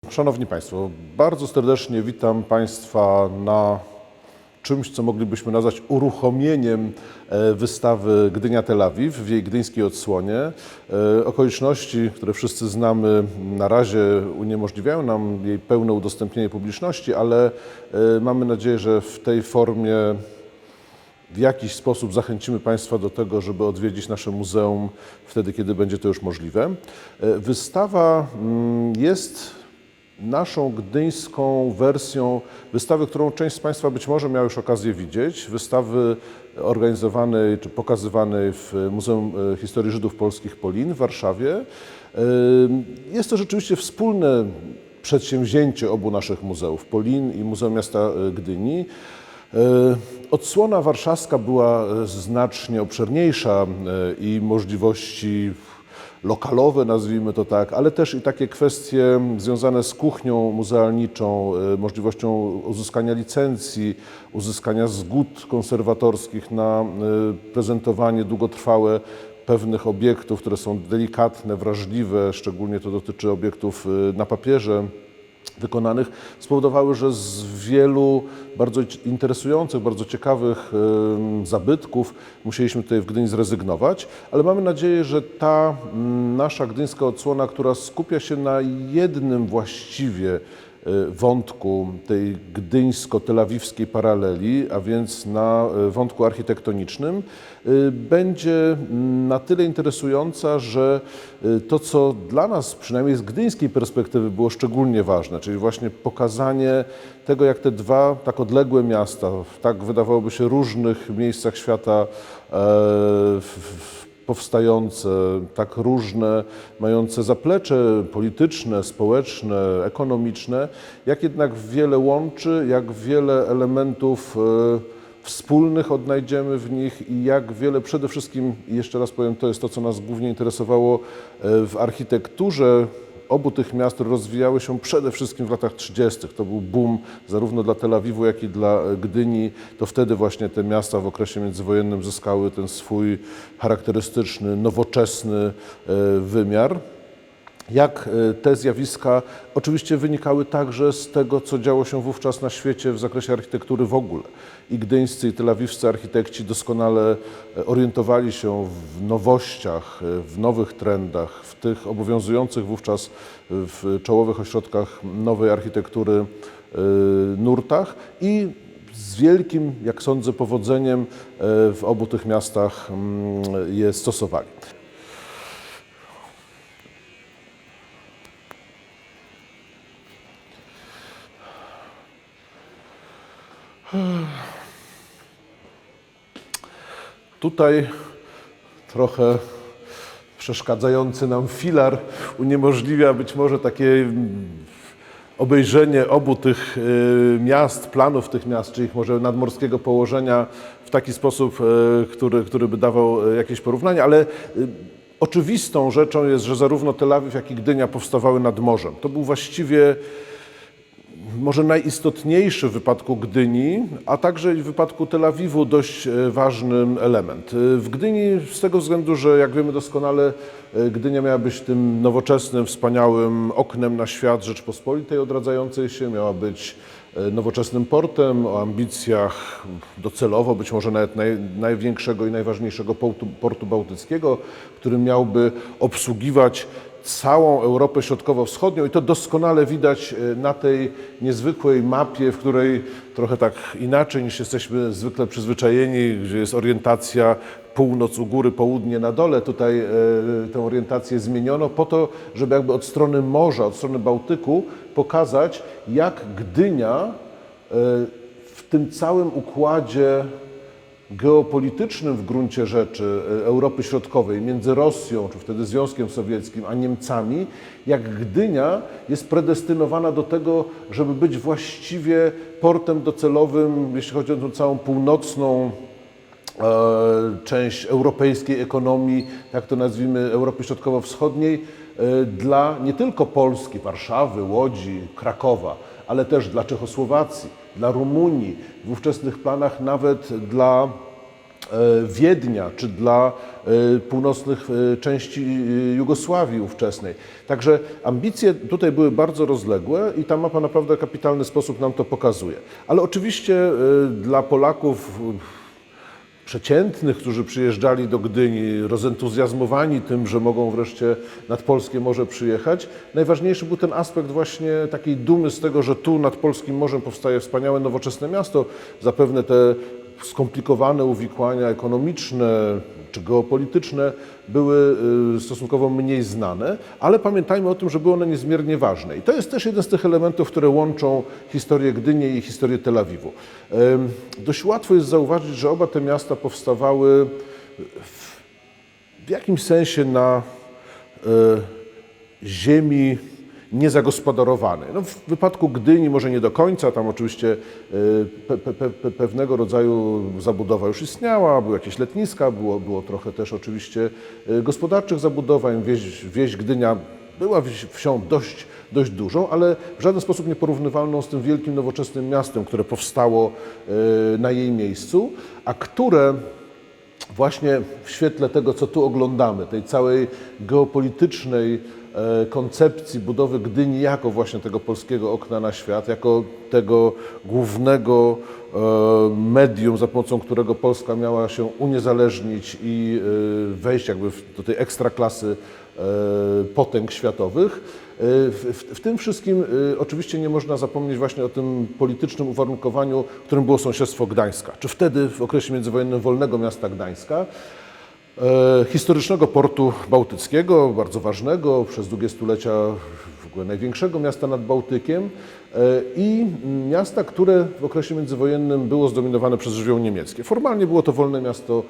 Szanowni Państwo, bardzo serdecznie witam Państwa na czymś, co moglibyśmy nazwać uruchomieniem wystawy Gdynia-Tel Awiw w jej gdyńskiej odsłonie. Okoliczności, które wszyscy znamy, na razie uniemożliwiają nam jej pełne udostępnienie publiczności, ale mamy nadzieję, że w tej formie w jakiś sposób zachęcimy Państwa do tego, żeby odwiedzić nasze muzeum wtedy, kiedy będzie to już możliwe. Wystawa jest naszą gdyńską wersją wystawy, którą część z Państwa być może miała już okazję widzieć. Wystawy organizowanej czy pokazywanej w Muzeum Historii Żydów Polskich Polin w Warszawie. Jest to rzeczywiście wspólne przedsięwzięcie obu naszych muzeów, Polin i Muzeum Miasta Gdyni. Odsłona warszawska była znacznie obszerniejsza i możliwości lokalowe, nazwijmy to tak, ale też i takie kwestie związane z kuchnią muzealniczą, możliwością uzyskania licencji, uzyskania zgód konserwatorskich na prezentowanie długotrwałe pewnych obiektów, które są delikatne, wrażliwe, szczególnie to dotyczy obiektów na papierze wykonanych, spowodowały, że z wielu bardzo interesujących, bardzo ciekawych zabytków musieliśmy tutaj w Gdyni zrezygnować, ale mamy nadzieję, że ta nasza gdyńska odsłona, która skupia się na jednym właściwie wątku tej gdyńsko-telawiwskiej paraleli, a więc na wątku architektonicznym, będzie na tyle interesująca, że to, co dla nas, przynajmniej z gdyńskiej perspektywy, było szczególnie ważne, czyli właśnie pokazanie tego, jak te dwa tak odległe miasta, w tak wydawałoby się różnych miejscach świata powstające, tak różne, mające zaplecze polityczne, społeczne, ekonomiczne, jak jednak wiele łączy, jak wiele elementów wspólnych odnajdziemy w nich i jak wiele przede wszystkim, i jeszcze raz powiem, to jest to, co nas głównie interesowało w architekturze obu tych miast, które rozwijały się przede wszystkim w latach 30. To był boom zarówno dla Tel Awiwu, jak i dla Gdyni. To wtedy właśnie te miasta w okresie międzywojennym zyskały ten swój charakterystyczny, nowoczesny wymiar. Jak te zjawiska oczywiście wynikały także z tego, co działo się wówczas na świecie w zakresie architektury w ogóle. I gdyńscy, i telawiwscy architekci doskonale orientowali się w nowościach, w nowych trendach, w tych obowiązujących wówczas w czołowych ośrodkach nowej architektury nurtach i z wielkim, jak sądzę, powodzeniem w obu tych miastach je stosowali. Tutaj trochę przeszkadzający nam filar uniemożliwia być może takie obejrzenie obu tych miast, planów tych miast, czy ich może nadmorskiego położenia w taki sposób, który by dawał jakieś porównanie, ale oczywistą rzeczą jest, że zarówno Tel Awiw, jak i Gdynia powstawały nad morzem. To był właściwie może najistotniejszy w wypadku Gdyni, a także w wypadku Tel Awiwu dość ważny element. W Gdyni z tego względu, że jak wiemy doskonale, Gdynia miała być tym nowoczesnym, wspaniałym oknem na świat Rzeczpospolitej odradzającej się, miała być nowoczesnym portem o ambicjach docelowo, być może nawet największego i najważniejszego portu bałtyckiego, który miałby obsługiwać całą Europę Środkowo-Wschodnią i to doskonale widać na tej niezwykłej mapie, w której trochę tak inaczej niż jesteśmy zwykle przyzwyczajeni, gdzie jest orientacja północ u góry, południe na dole. Tutaj tę orientację zmieniono po to, żeby jakby od strony morza, od strony Bałtyku pokazać, jak Gdynia w tym całym układzie geopolitycznym w gruncie rzeczy Europy Środkowej między Rosją, czy wtedy Związkiem Sowieckim, a Niemcami, jak Gdynia jest predestynowana do tego, żeby być właściwie portem docelowym, jeśli chodzi o tę całą północną część europejskiej ekonomii, jak to nazwijmy, Europy Środkowo-Wschodniej, dla nie tylko Polski, Warszawy, Łodzi, Krakowa, ale też dla Czechosłowacji, dla Rumunii, w ówczesnych planach nawet dla Wiednia, czy dla północnych części Jugosławii ówczesnej. Także ambicje tutaj były bardzo rozległe i ta mapa naprawdę w kapitalny sposób nam to pokazuje. Ale oczywiście dla Polaków przeciętnych, którzy przyjeżdżali do Gdyni, rozentuzjazmowani tym, że mogą wreszcie nad polskie morze przyjechać, najważniejszy był ten aspekt właśnie takiej dumy z tego, że tu nad polskim morzem powstaje wspaniałe, nowoczesne miasto. Zapewne te skomplikowane uwikłania ekonomiczne czy geopolityczne były stosunkowo mniej znane, ale pamiętajmy o tym, że były one niezmiernie ważne. I to jest też jeden z tych elementów, które łączą historię Gdyni i historię Tel Awiwu. Dość łatwo jest zauważyć, że oba te miasta powstawały w jakimś sensie na ziemi niezagospodarowanej. No, w wypadku Gdyni może nie do końca, tam oczywiście pewnego rodzaju zabudowa już istniała, były jakieś letniska, było trochę też oczywiście gospodarczych zabudowań. Wieś Gdynia była wsią dość dużą, ale w żaden sposób nieporównywalną z tym wielkim, nowoczesnym miastem, które powstało na jej miejscu, a które właśnie w świetle tego, co tu oglądamy, tej całej geopolitycznej koncepcji budowy Gdyni jako właśnie tego polskiego okna na świat, jako tego głównego medium, za pomocą którego Polska miała się uniezależnić i wejść jakby do tej ekstraklasy potęg światowych. W tym wszystkim oczywiście nie można zapomnieć właśnie o tym politycznym uwarunkowaniu, którym było sąsiedztwo Gdańska, czy wtedy w okresie międzywojennym wolnego miasta Gdańska, historycznego portu bałtyckiego, bardzo ważnego, przez długie stulecia w ogóle największego miasta nad Bałtykiem i miasta, które w okresie międzywojennym było zdominowane przez żywioł niemieckie. Formalnie było to wolne miasto,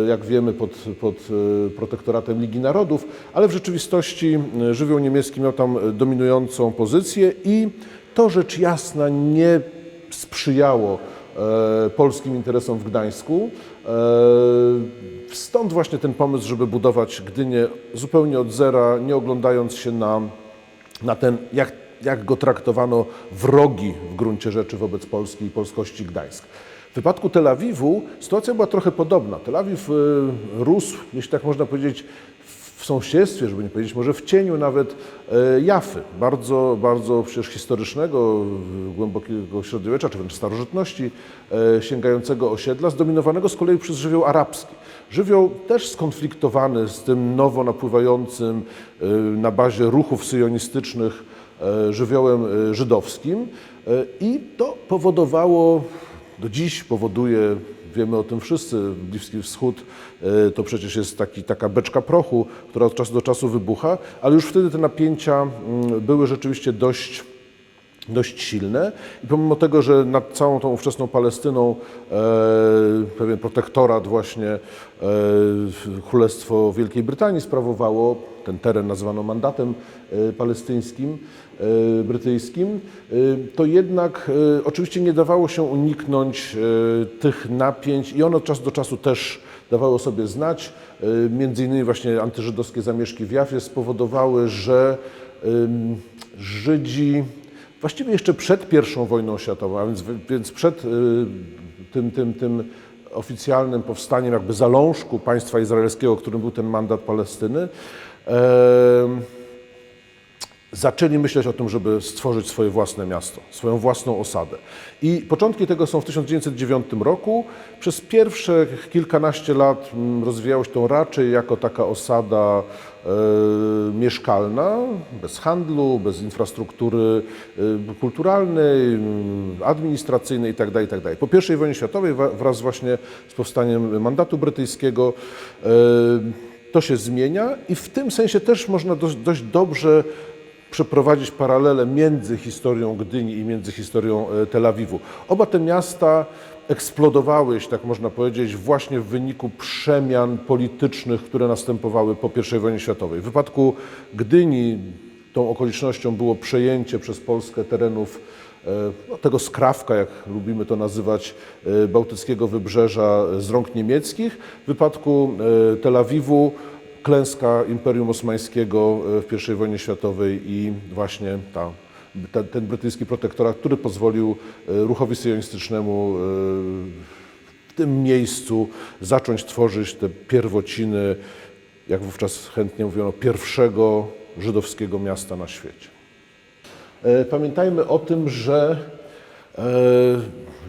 jak wiemy, pod protektoratem Ligi Narodów, ale w rzeczywistości żywioł niemiecki miał tam dominującą pozycję i to rzecz jasna nie sprzyjało polskim interesom w Gdańsku. Stąd właśnie ten pomysł, żeby budować Gdynię zupełnie od zera, nie oglądając się na ten, jak go traktowano, wrogi w gruncie rzeczy wobec Polski i polskości Gdańsk. W wypadku Tel Awiwu sytuacja była trochę podobna. Tel Awiw rósł, jeśli tak można powiedzieć, w sąsiedztwie, żeby nie powiedzieć może w cieniu nawet Jafy, bardzo przecież historycznego, głębokiego średniowiecza, czy wręcz starożytności sięgającego osiedla, zdominowanego z kolei przez żywioł arabski. Żywioł też skonfliktowany z tym nowo napływającym na bazie ruchów syjonistycznych żywiołem żydowskim i to powodowało, do dziś powoduje, wiemy o tym wszyscy, Bliski Wschód to przecież jest taka beczka prochu, która od czasu do czasu wybucha, ale już wtedy te napięcia były rzeczywiście dość silne i pomimo tego, że nad całą tą ówczesną Palestyną pewien protektorat właśnie Królestwo Wielkiej Brytanii sprawowało, ten teren nazywano mandatem palestyńskim, brytyjskim, to jednak oczywiście nie dawało się uniknąć tych napięć i one od czasu do czasu też dawały o sobie znać. Między innymi właśnie antyżydowskie zamieszki w Jafie spowodowały, że Żydzi właściwie jeszcze przed I wojną światową, a więc przed tym oficjalnym powstaniem jakby zalążku państwa izraelskiego, którym był ten mandat Palestyny, zaczęli myśleć o tym, żeby stworzyć swoje własne miasto, swoją własną osadę. I początki tego są w 1909 roku. Przez pierwsze kilkanaście lat rozwijało się to raczej jako taka osada mieszkalna, bez handlu, bez infrastruktury kulturalnej, administracyjnej itd., itd. Po I wojnie światowej wraz właśnie z powstaniem mandatu brytyjskiego to się zmienia i w tym sensie też można dość dobrze przeprowadzić paralele między historią Gdyni i między historią Tel Awiwu. Oba te miasta eksplodowały, jeśli tak można powiedzieć, właśnie w wyniku przemian politycznych, które następowały po I wojnie światowej. W wypadku Gdyni tą okolicznością było przejęcie przez Polskę terenów tego skrawka, jak lubimy to nazywać, bałtyckiego wybrzeża z rąk niemieckich. W wypadku Tel Awiwu klęska Imperium Osmańskiego w I wojnie światowej i właśnie ten brytyjski protektorat, który pozwolił ruchowi syjonistycznemu w tym miejscu zacząć tworzyć te pierwociny, jak wówczas chętnie mówiono, pierwszego żydowskiego miasta na świecie. Pamiętajmy o tym, że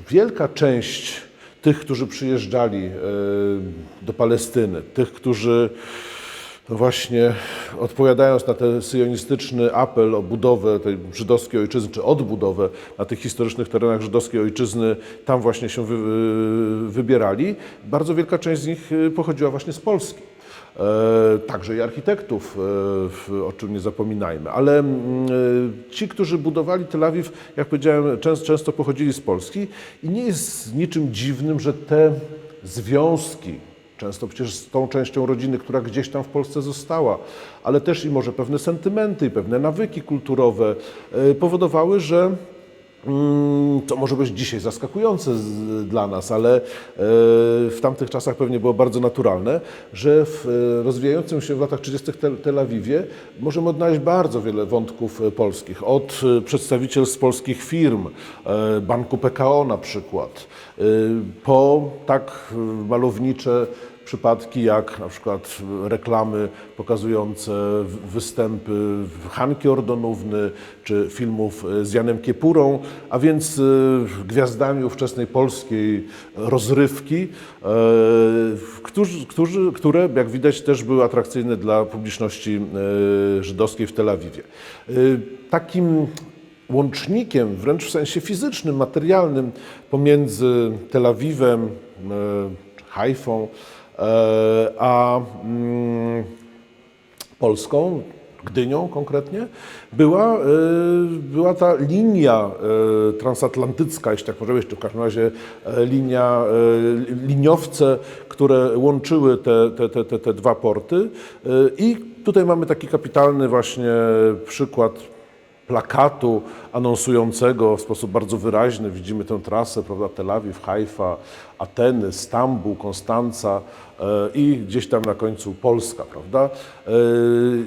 wielka część tych, którzy przyjeżdżali do Palestyny, tych, którzy właśnie odpowiadając na ten syjonistyczny apel o budowę tej żydowskiej ojczyzny, czy odbudowę na tych historycznych terenach żydowskiej ojczyzny, tam właśnie się wybierali, bardzo wielka część z nich pochodziła właśnie z Polski. Także i architektów, o czym nie zapominajmy, ale ci, którzy budowali Tel Awiw, jak powiedziałem, często pochodzili z Polski i nie jest niczym dziwnym, że te związki, często przecież z tą częścią rodziny, która gdzieś tam w Polsce została, ale też i może pewne sentymenty i pewne nawyki kulturowe powodowały, że to może być dzisiaj zaskakujące dla nas, ale w tamtych czasach pewnie było bardzo naturalne, że w rozwijającym się w latach 30. Tel Awiwie możemy odnaleźć bardzo wiele wątków polskich. Od przedstawicielstw polskich firm, Banku PKO na przykład, po tak malownicze przypadki jak na przykład reklamy pokazujące występy Hanki Ordonówny czy filmów z Janem Kiepurą, a więc gwiazdami ówczesnej polskiej rozrywki, które jak widać też były atrakcyjne dla publiczności żydowskiej w Tel Awiwie. Takim łącznikiem, wręcz w sensie fizycznym, materialnym pomiędzy Tel Awiwem, Hajfą, a Polską, Gdynią konkretnie, była ta linia transatlantycka, jeśli tak możemy, czy w każdym razie liniowce, które łączyły te dwa porty. I tutaj mamy taki kapitalny właśnie przykład plakatu anonsującego w sposób bardzo wyraźny. Widzimy tę trasę, prawda, Tel Awiw, Hajfa, Ateny, Stambuł, Konstanca i gdzieś tam na końcu Polska, prawda.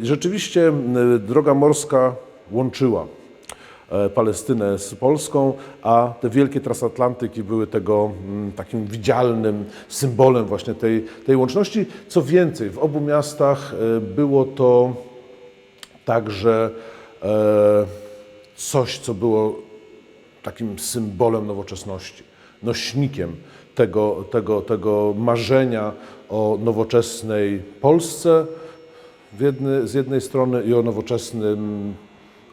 Rzeczywiście droga morska łączyła Palestynę z Polską, a te wielkie transatlantyki były tego takim widzialnym symbolem właśnie tej łączności. Co więcej, w obu miastach było to także coś, co było takim symbolem nowoczesności, nośnikiem tego marzenia o nowoczesnej Polsce z jednej strony i o nowoczesnym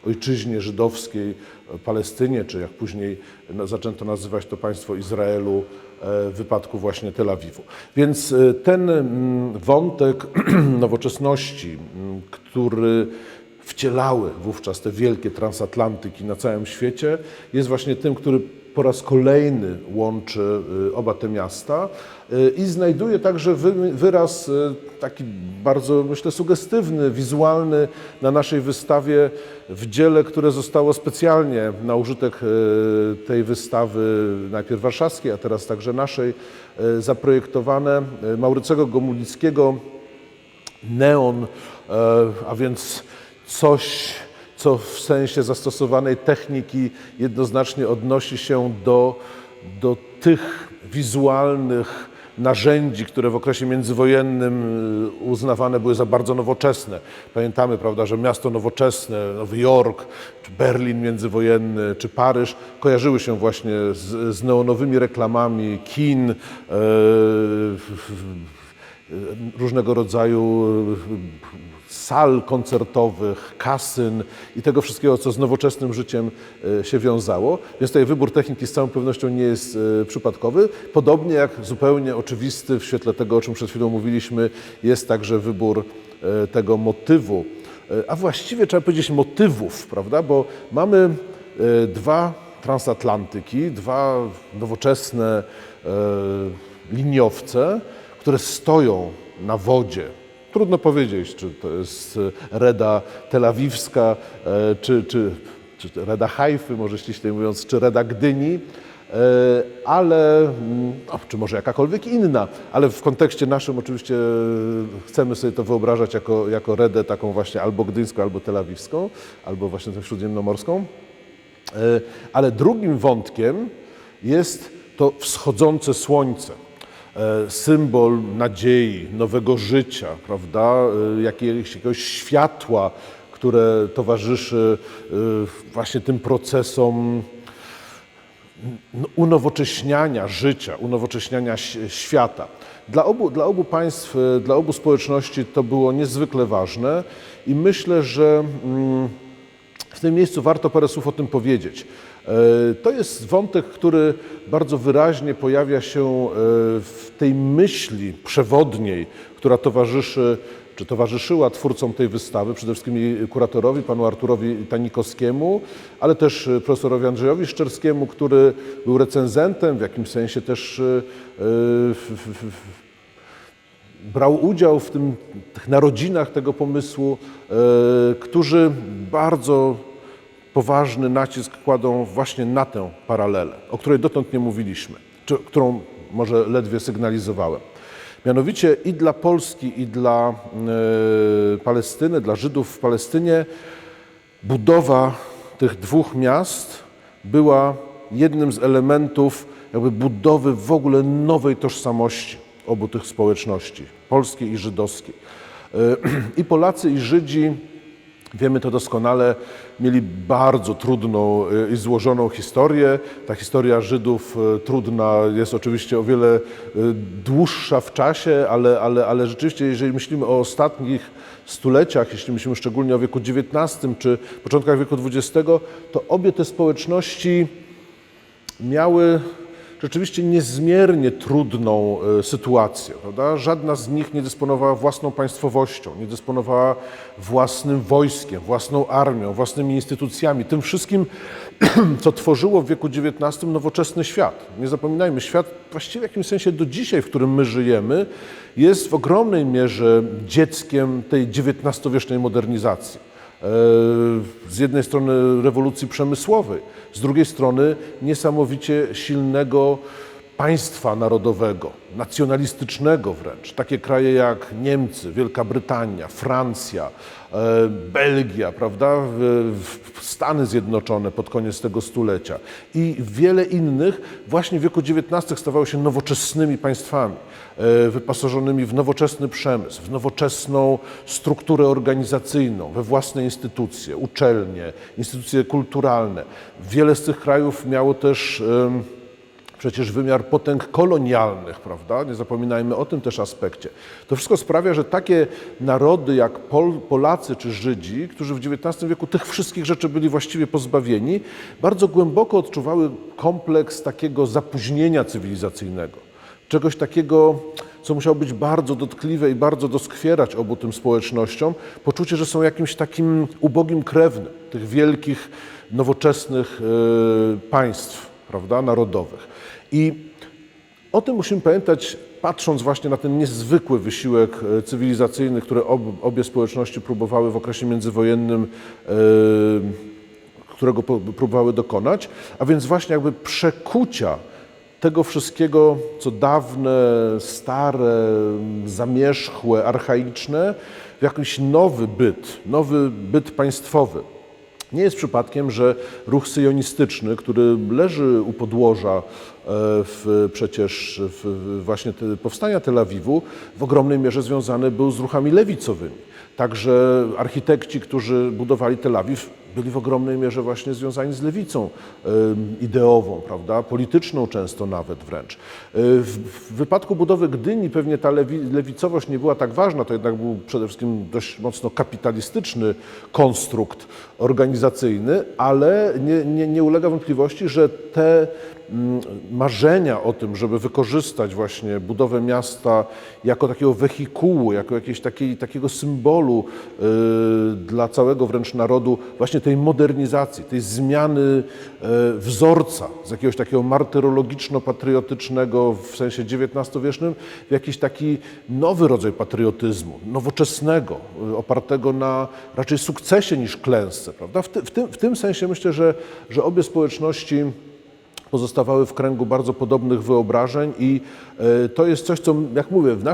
ojczyźnie żydowskiej, Palestynie, czy jak później zaczęto nazywać to państwo Izraelu w wypadku właśnie Tel Awiwu. Więc ten wątek nowoczesności, który wcielały wówczas te wielkie transatlantyki na całym świecie, jest właśnie tym, który po raz kolejny łączy oba te miasta i znajduje także wyraz taki bardzo, myślę, sugestywny, wizualny na naszej wystawie w dziele, które zostało specjalnie na użytek tej wystawy, najpierw warszawskiej, a teraz także naszej, zaprojektowane, Maurycego Gomulickiego, Neon, a więc coś, co w sensie zastosowanej techniki jednoznacznie odnosi się do tych wizualnych narzędzi, które w okresie międzywojennym uznawane były za bardzo nowoczesne. Pamiętamy, prawda, że miasto nowoczesne, Nowy Jork, czy Berlin międzywojenny, czy Paryż kojarzyły się właśnie z neonowymi reklamami kin, różnego rodzaju sal koncertowych, kasyn i tego wszystkiego, co z nowoczesnym życiem się wiązało. Więc tutaj wybór techniki z całą pewnością nie jest przypadkowy. Podobnie jak zupełnie oczywisty w świetle tego, o czym przed chwilą mówiliśmy, jest także wybór tego motywu. A właściwie trzeba powiedzieć motywów, prawda? Bo mamy dwa transatlantyki, dwa nowoczesne liniowce, które stoją na wodzie. Trudno powiedzieć, czy to jest Reda telawiwska, czy Reda Hajfy, może ściślej mówiąc, czy Reda Gdyni, ale, czy może jakakolwiek inna, ale w kontekście naszym oczywiście chcemy sobie to wyobrażać jako Redę taką właśnie albo gdyńską, albo telawiwską, albo właśnie tę śródziemnomorską. Ale drugim wątkiem jest to wschodzące słońce. symbol nadziei, nowego życia, prawda, jakiegoś światła, które towarzyszy właśnie tym procesom unowocześniania życia, unowocześniania świata. Dla obu państw, dla obu społeczności to było niezwykle ważne i myślę, że w tym miejscu warto parę słów o tym powiedzieć. To jest wątek, który bardzo wyraźnie pojawia się w tej myśli przewodniej, która towarzyszyła twórcom tej wystawy, przede wszystkim jej kuratorowi, panu Arturowi Tanikowskiemu, ale też profesorowi Andrzejowi Szczerskiemu, który był recenzentem, w jakimś sensie też brał udział w tych narodzinach tego pomysłu, którzy bardzo poważny nacisk kładą właśnie na tę paralelę, o której dotąd nie mówiliśmy, czy którą może ledwie sygnalizowałem. Mianowicie i dla Polski, i dla Palestyny, dla Żydów w Palestynie budowa tych dwóch miast była jednym z elementów jakby budowy w ogóle nowej tożsamości obu tych społeczności, polskiej i żydowskiej. I Polacy, i Żydzi, wiemy to doskonale, mieli bardzo trudną i złożoną historię. Ta historia Żydów trudna jest oczywiście o wiele dłuższa w czasie, ale rzeczywiście, jeżeli myślimy o ostatnich stuleciach, jeśli myślimy szczególnie o wieku XIX czy początkach wieku XX, to obie te społeczności miały rzeczywiście niezmiernie trudną sytuację, prawda? Żadna z nich nie dysponowała własną państwowością, nie dysponowała własnym wojskiem, własną armią, własnymi instytucjami, tym wszystkim, co tworzyło w wieku XIX nowoczesny świat. Nie zapominajmy, świat właściwie w jakimś sensie do dzisiaj, w którym my żyjemy, jest w ogromnej mierze dzieckiem tej XIX-wiecznej modernizacji. Z jednej strony rewolucji przemysłowej, z drugiej strony niesamowicie silnego państwa narodowego, nacjonalistycznego wręcz. Takie kraje jak Niemcy, Wielka Brytania, Francja, Belgia, prawda? Stany Zjednoczone pod koniec tego stulecia i wiele innych właśnie w wieku XIX stawały się nowoczesnymi państwami, wyposażonymi w nowoczesny przemysł, w nowoczesną strukturę organizacyjną, we własne instytucje, uczelnie, instytucje kulturalne. Wiele z tych krajów miało też przecież wymiar potęg kolonialnych, prawda? Nie zapominajmy o tym też aspekcie. To wszystko sprawia, że takie narody jak Polacy czy Żydzi, którzy w XIX wieku tych wszystkich rzeczy byli właściwie pozbawieni, bardzo głęboko odczuwały kompleks takiego zapóźnienia cywilizacyjnego. Czegoś takiego, co musiało być bardzo dotkliwe i bardzo doskwierać obu tym społecznościom, poczucie, że są jakimś takim ubogim krewnym tych wielkich, nowoczesnych państw, prawda, narodowych. I o tym musimy pamiętać, patrząc właśnie na ten niezwykły wysiłek cywilizacyjny, który obie społeczności próbowały w okresie międzywojennym, którego próbowały dokonać, a więc właśnie jakby przekucia tego wszystkiego, co dawne, stare, zamierzchłe, archaiczne, w jakiś nowy byt państwowy. Nie jest przypadkiem, że ruch syjonistyczny, który leży u podłoża przecież właśnie powstania Tel Awiwu, w ogromnej mierze związany był z ruchami lewicowymi. Także architekci, którzy budowali Tel Awiw, byli w ogromnej mierze właśnie związani z lewicą ideową, prawda, polityczną często nawet wręcz. W wypadku budowy Gdyni pewnie ta lewicowość nie była tak ważna, to jednak był przede wszystkim dość mocno kapitalistyczny konstrukt organizacyjny, ale nie ulega wątpliwości, że te marzenia o tym, żeby wykorzystać właśnie budowę miasta jako takiego wehikułu, jako jakiegoś takiego symbolu dla całego wręcz narodu, właśnie tej modernizacji, tej zmiany wzorca z jakiegoś takiego martyrologiczno-patriotycznego w sensie XIX-wiecznym w jakiś taki nowy rodzaj patriotyzmu, nowoczesnego, opartego na raczej sukcesie niż klęsce, prawda? W tym sensie myślę, że obie społeczności pozostawały w kręgu bardzo podobnych wyobrażeń i to jest coś, co, jak mówię, w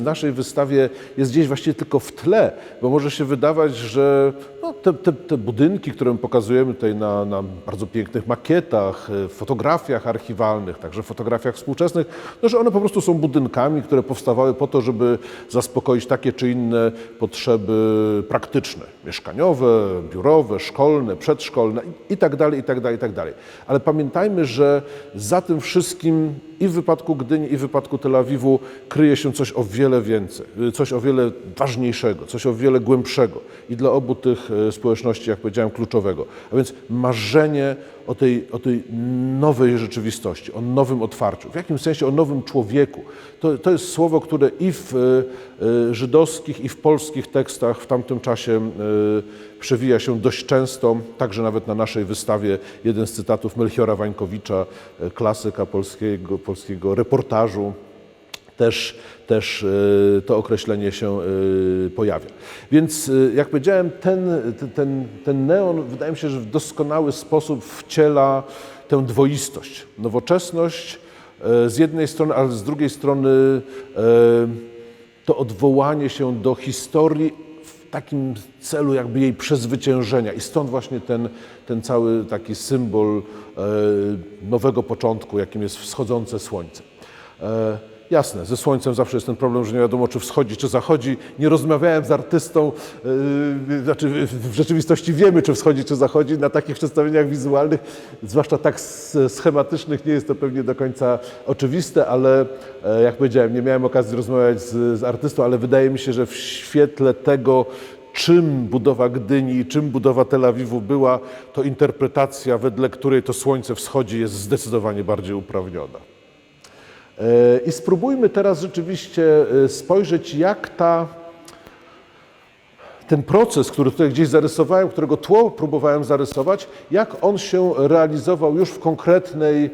naszej wystawie jest gdzieś właściwie tylko w tle, bo może się wydawać, że no, te budynki, które my pokazujemy tutaj na bardzo pięknych makietach, fotografiach archiwalnych, także fotografiach współczesnych, no, że one po prostu są budynkami, które powstawały po to, żeby zaspokoić takie czy inne potrzeby praktyczne, mieszkaniowe, biurowe, szkolne, przedszkolne i tak dalej, i tak dalej, i tak dalej. Ale pamiętajmy, że za tym wszystkim i w wypadku Gdyni, i w wypadku Tel Awiwu kryje się coś o wiele więcej, coś o wiele ważniejszego, coś o wiele głębszego i dla obu tych społeczności, jak powiedziałem, kluczowego. A więc marzenie o tej nowej rzeczywistości, o nowym otwarciu, w jakimś sensie o nowym człowieku. To jest słowo, które i w żydowskich, i w polskich tekstach w tamtym czasie przewija się dość często, także nawet na naszej wystawie jeden z cytatów Melchiora Wańkowicza, klasyka polskiego reportażu, też to określenie się pojawia. Więc jak powiedziałem, ten neon wydaje mi się, że w doskonały sposób wciela tę dwoistość, nowoczesność z jednej strony, ale z drugiej strony to odwołanie się do historii w takim celu jakby jej przezwyciężenia i stąd właśnie ten cały taki symbol nowego początku, jakim jest wschodzące słońce. Jasne, ze słońcem zawsze jest ten problem, że nie wiadomo, czy wschodzi, czy zachodzi. Nie rozmawiałem z artystą, znaczy w rzeczywistości wiemy, czy wschodzi, czy zachodzi. Na takich przedstawieniach wizualnych, zwłaszcza tak schematycznych, nie jest to pewnie do końca oczywiste, ale jak powiedziałem, nie miałem okazji rozmawiać z artystą, ale wydaje mi się, że w świetle tego, czym budowa Gdyni i czym budowa Tel Awiwu była, to interpretacja, wedle której to słońce wschodzi, jest zdecydowanie bardziej uprawniona. I spróbujmy teraz rzeczywiście spojrzeć, jak ten proces, który tutaj gdzieś zarysowałem, którego tło próbowałem zarysować, jak on się realizował już w konkretnej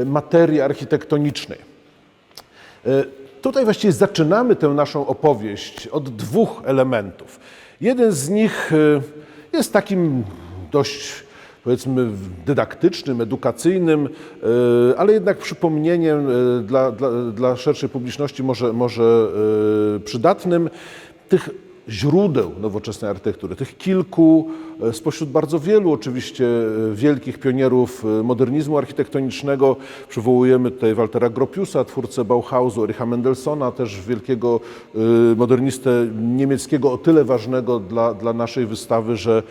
materii architektonicznej. Tutaj właściwie zaczynamy tę naszą opowieść od dwóch elementów. Jeden z nich jest takim dość, powiedzmy, dydaktycznym, edukacyjnym, ale jednak przypomnieniem dla szerszej publiczności może przydatnym tych źródeł nowoczesnej architektury, tych kilku, spośród bardzo wielu oczywiście wielkich pionierów modernizmu architektonicznego. Przywołujemy tutaj Waltera Gropiusa, twórcę Bauhausu, Ericha Mendelssohna, też wielkiego modernistę niemieckiego, o tyle ważnego dla naszej wystawy, że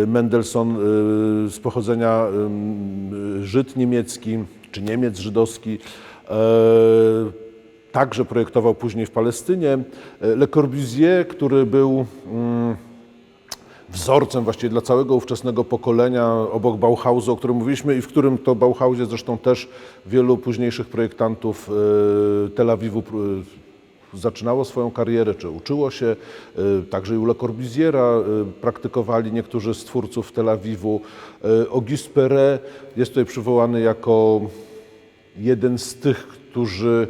Mendelssohn z pochodzenia Żyd niemiecki, czy Niemiec żydowski, także projektował później w Palestynie. Le Corbusier, który był wzorcem właściwie dla całego ówczesnego pokolenia obok Bauhausu, o którym mówiliśmy i w którym to Bauhausie zresztą też wielu późniejszych projektantów Tel Awiwu zaczynało swoją karierę, czy uczyło się. Także i u Le Corbusiera praktykowali niektórzy z twórców Tel Awiwu. Auguste Perret jest tutaj przywołany jako jeden z tych, którzy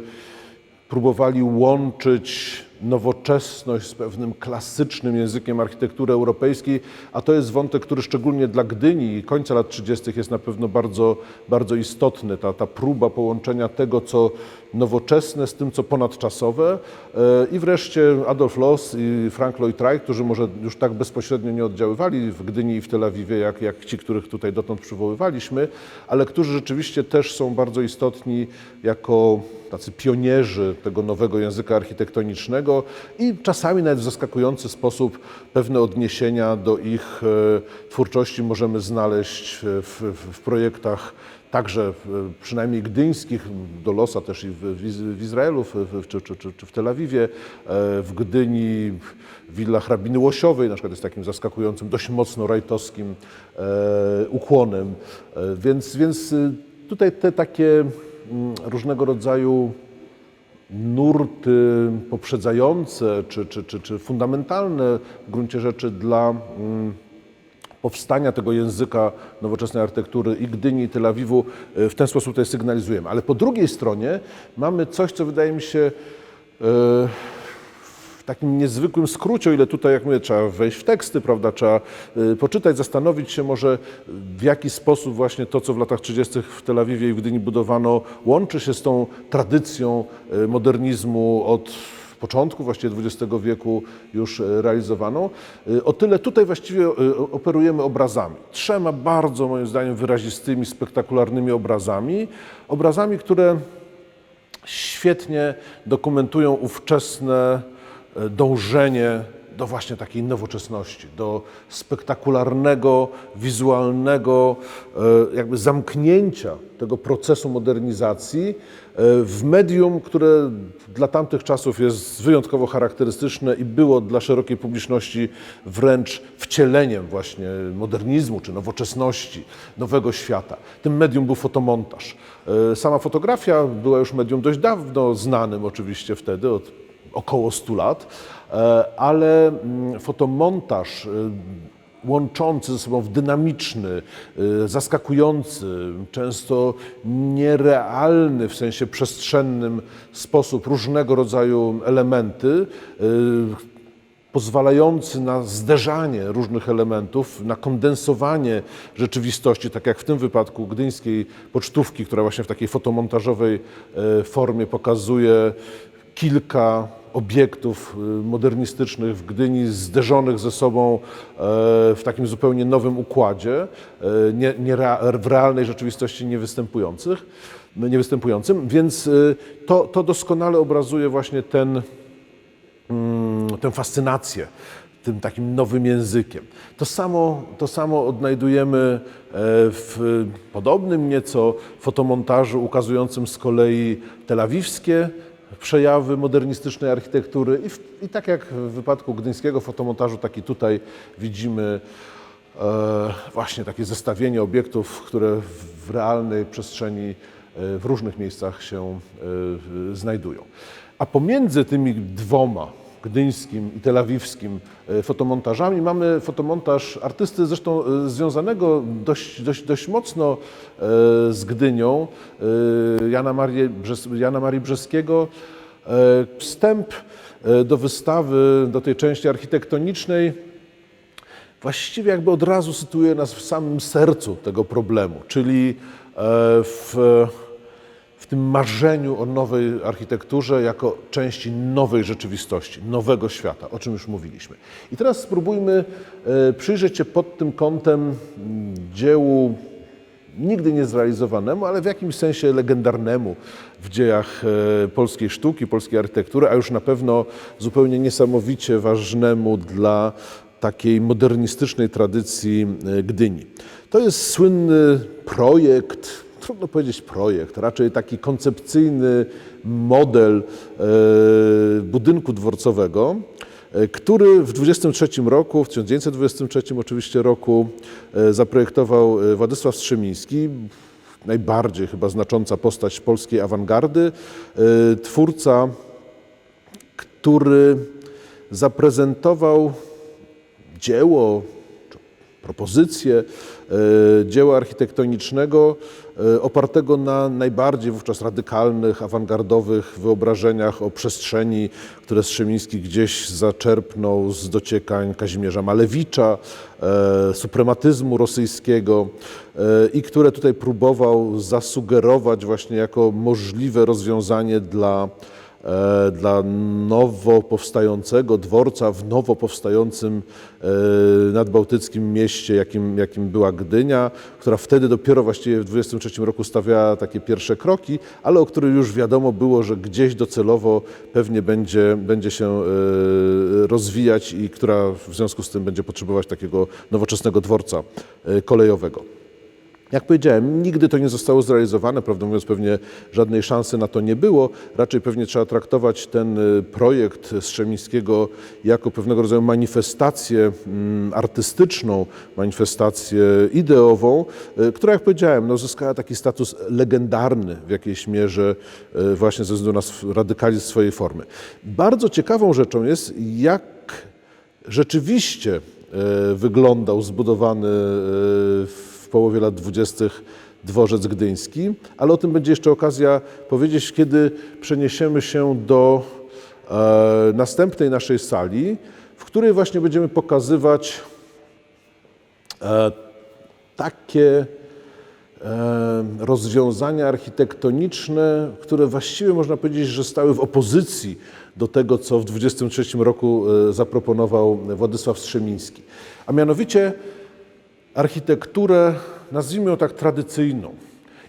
próbowali łączyć nowoczesność z pewnym klasycznym językiem architektury europejskiej, a to jest wątek, który szczególnie dla Gdyni i końca lat 30. jest na pewno bardzo, bardzo istotny. Ta próba połączenia tego, co nowoczesne z tym, co ponadczasowe. I wreszcie Adolf Loos i Frank Lloyd Wright, którzy może już tak bezpośrednio nie oddziaływali w Gdyni i w Tel Awiwie, jak ci, których tutaj dotąd przywoływaliśmy, ale którzy rzeczywiście też są bardzo istotni jako tacy pionierzy tego nowego języka architektonicznego i czasami nawet w zaskakujący sposób pewne odniesienia do ich twórczości możemy znaleźć w projektach także przynajmniej gdyńskich, do Loosa też i w Izraelu czy w Tel Awiwie, w Gdyni willa hrabiny Łosiowej na przykład jest takim zaskakującym, dość mocno rajtowskim ukłonem. Więc tutaj te takie różnego rodzaju nurty poprzedzające czy fundamentalne w gruncie rzeczy dla powstania tego języka nowoczesnej architektury i Gdyni, i Tel Awiwu w ten sposób tutaj sygnalizujemy. Ale po drugiej stronie mamy coś, co wydaje mi się w takim niezwykłym skrócie, o ile tutaj, jak mówię, trzeba wejść w teksty, prawda, trzeba poczytać, zastanowić się może, w jaki sposób właśnie to, co w latach 30. w Tel Awiwie i w Gdyni budowano, łączy się z tą tradycją modernizmu od początku właściwie XX wieku już realizowaną. O tyle tutaj właściwie operujemy obrazami. 3 bardzo, moim zdaniem, wyrazistymi, spektakularnymi obrazami, które świetnie dokumentują ówczesne dążenie do właśnie takiej nowoczesności, do spektakularnego, wizualnego jakby zamknięcia tego procesu modernizacji w medium, które dla tamtych czasów jest wyjątkowo charakterystyczne i było dla szerokiej publiczności wręcz wcieleniem właśnie modernizmu czy nowoczesności, nowego świata. Tym medium był fotomontaż. Sama fotografia była już medium dość dawno znanym oczywiście wtedy, od około 100 lat, ale fotomontaż łączący ze sobą w dynamiczny, zaskakujący, często nierealny w sensie przestrzennym sposób różnego rodzaju elementy, pozwalający na zderzanie różnych elementów, na kondensowanie rzeczywistości, tak jak w tym wypadku gdyńskiej pocztówki, która właśnie w takiej fotomontażowej formie pokazuje kilka obiektów modernistycznych w Gdyni zderzonych ze sobą w takim zupełnie nowym układzie, w realnej rzeczywistości niewystępującym, więc to doskonale obrazuje właśnie tę fascynację tym takim nowym językiem. To samo odnajdujemy w podobnym nieco fotomontażu ukazującym z kolei telawiwskie przejawy modernistycznej architektury i tak jak w wypadku gdyńskiego fotomontażu, tak i tutaj widzimy właśnie takie zestawienie obiektów, które w realnej przestrzeni w różnych miejscach się znajdują. A pomiędzy tymi 2, gdyńskim i telawiwskim fotomontażami, mamy fotomontaż artysty zresztą związanego dość mocno z Gdynią, Jana Marii Brzeskiego. Wstęp do wystawy, do tej części architektonicznej właściwie jakby od razu sytuuje nas w samym sercu tego problemu, czyli w tym marzeniu o nowej architekturze jako części nowej rzeczywistości, nowego świata, o czym już mówiliśmy. I teraz spróbujmy przyjrzeć się pod tym kątem dziełu nigdy nie zrealizowanemu, ale w jakimś sensie legendarnemu w dziejach polskiej sztuki, polskiej architektury, a już na pewno zupełnie niesamowicie ważnemu dla takiej modernistycznej tradycji Gdyni. To jest słynny projekt, trudno powiedzieć projekt, raczej taki koncepcyjny model budynku dworcowego, który w 1923 oczywiście roku zaprojektował Władysław Strzemiński, najbardziej chyba znacząca postać polskiej awangardy, twórca, który zaprezentował dzieło, propozycję dzieła architektonicznego opartego na najbardziej wówczas radykalnych, awangardowych wyobrażeniach o przestrzeni, które Strzemiński gdzieś zaczerpnął z dociekań Kazimierza Malewicza, suprematyzmu rosyjskiego i które tutaj próbował zasugerować właśnie jako możliwe rozwiązanie dla nowo powstającego dworca w nowo powstającym nadbałtyckim mieście, jakim była Gdynia, która wtedy dopiero właściwie w 1923 roku stawiała takie pierwsze kroki, ale o której już wiadomo było, że gdzieś docelowo pewnie będzie się rozwijać i która w związku z tym będzie potrzebować takiego nowoczesnego dworca kolejowego. Jak powiedziałem, nigdy to nie zostało zrealizowane, prawdę mówiąc pewnie żadnej szansy na to nie było. Raczej pewnie trzeba traktować ten projekt Strzemińskiego jako pewnego rodzaju manifestację artystyczną, manifestację ideową, która, jak powiedziałem, uzyskała taki status legendarny w jakiejś mierze właśnie ze względu na radykalizm swojej formy. Bardzo ciekawą rzeczą jest, jak rzeczywiście wyglądał zbudowany w połowie lat 20. dworzec gdyński, ale o tym będzie jeszcze okazja powiedzieć, kiedy przeniesiemy się do następnej naszej sali, w której właśnie będziemy pokazywać takie rozwiązania architektoniczne, które właściwie można powiedzieć, że stały w opozycji do tego, co w 1923 roku zaproponował Władysław Strzemiński. A mianowicie architekturę, nazwijmy ją tak, tradycyjną.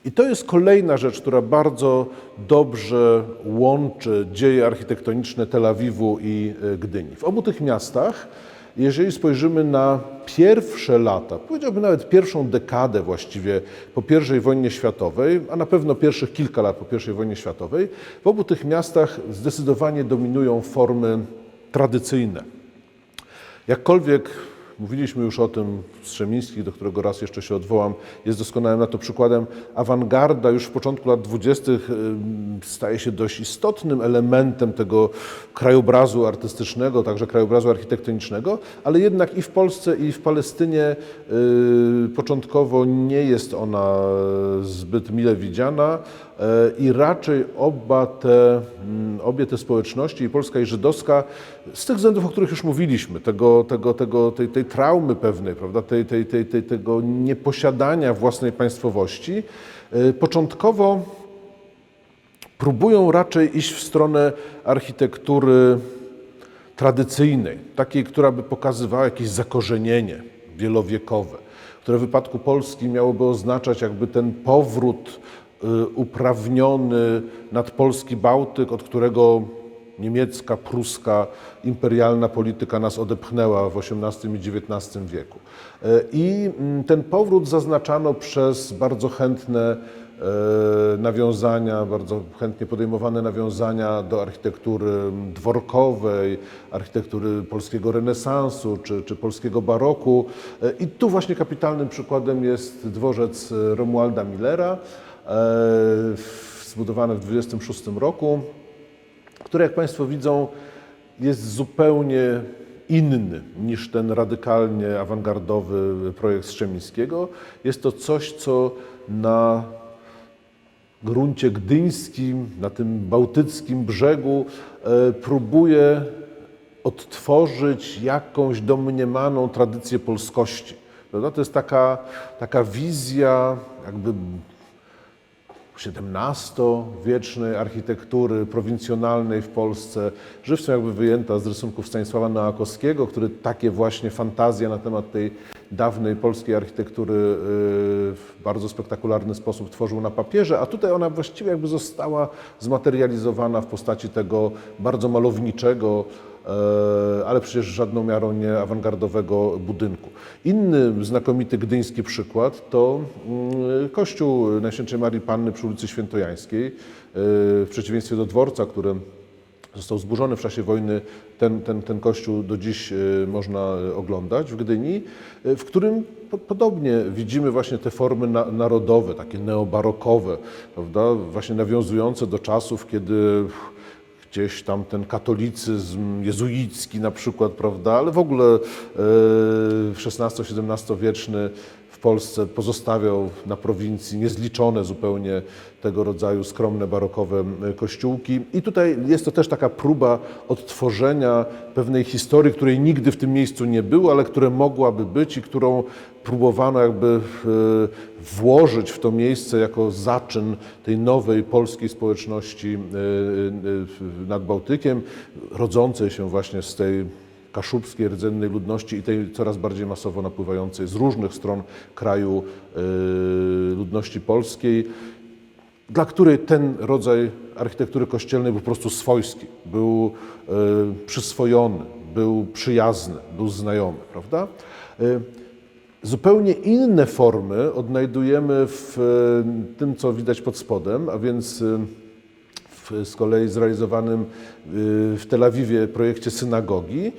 I to jest kolejna rzecz, która bardzo dobrze łączy dzieje architektoniczne Tel Awiwu i Gdyni. W obu tych miastach, jeżeli spojrzymy na pierwsze lata, powiedziałbym nawet pierwszą dekadę właściwie po I wojnie światowej, a na pewno pierwszych kilka lat po I wojnie światowej, w obu tych miastach zdecydowanie dominują formy tradycyjne. Jakkolwiek mówiliśmy już o tym, Strzemiński, do którego raz jeszcze się odwołam, jest doskonałym na to przykładem. Awangarda już w początku lat 20. staje się dość istotnym elementem tego krajobrazu artystycznego, także krajobrazu architektonicznego, ale jednak i w Polsce, i w Palestynie początkowo nie jest ona zbyt mile widziana i raczej obie te społeczności, i polska, i żydowska, z tych względów, o których już mówiliśmy, tej traumy pewnej, prawda, tego nieposiadania własnej państwowości, początkowo próbują raczej iść w stronę architektury tradycyjnej, takiej, która by pokazywała jakieś zakorzenienie wielowiekowe, które w wypadku Polski miałoby oznaczać jakby ten powrót uprawniony nad polski Bałtyk, od którego niemiecka, pruska, imperialna polityka nas odepchnęła w XVIII i XIX wieku. I ten powrót zaznaczano przez bardzo chętne nawiązania, bardzo chętnie podejmowane nawiązania do architektury dworkowej, architektury polskiego renesansu czy polskiego baroku. I tu właśnie kapitalnym przykładem jest dworzec Romualda Millera, zbudowany w 1926 roku, który, jak Państwo widzą, jest zupełnie inny niż ten radykalnie awangardowy projekt Strzemińskiego. Jest to coś, co na gruncie gdyńskim, na tym bałtyckim brzegu próbuje odtworzyć jakąś domniemaną tradycję polskości. Prawda? To jest taka wizja jakby XVII-wiecznej architektury prowincjonalnej w Polsce, żywcem jakby wyjęta z rysunków Stanisława Noakowskiego, który takie właśnie fantazje na temat tej dawnej polskiej architektury w bardzo spektakularny sposób tworzył na papierze, a tutaj ona właściwie jakby została zmaterializowana w postaci tego bardzo malowniczego, ale przecież żadną miarą nie awangardowego budynku. Inny znakomity gdyński przykład to kościół Najświętszej Marii Panny przy ulicy Świętojańskiej. W przeciwieństwie do dworca, który został zburzony w czasie wojny, ten kościół do dziś można oglądać w Gdyni, w którym podobnie widzimy właśnie te formy narodowe, takie neobarokowe, prawda? Właśnie nawiązujące do czasów, kiedy gdzieś tam ten katolicyzm jezuicki na przykład, prawda, ale w ogóle XVI-XVII wieczny w Polsce pozostawiał na prowincji niezliczone zupełnie tego rodzaju skromne, barokowe kościółki. I tutaj jest to też taka próba odtworzenia pewnej historii, której nigdy w tym miejscu nie było, ale która mogłaby być i którą próbowano jakby włożyć w to miejsce jako zaczyn tej nowej polskiej społeczności nad Bałtykiem, rodzącej się właśnie z tej kaszubskiej, rdzennej ludności i tej coraz bardziej masowo napływającej z różnych stron kraju ludności polskiej, dla której ten rodzaj architektury kościelnej był po prostu swojski, był przyswojony, był przyjazny, był znajomy, prawda? Zupełnie inne formy odnajdujemy w tym, co widać pod spodem, a więc z kolei zrealizowanym w Tel Awiwie projekcie synagogi.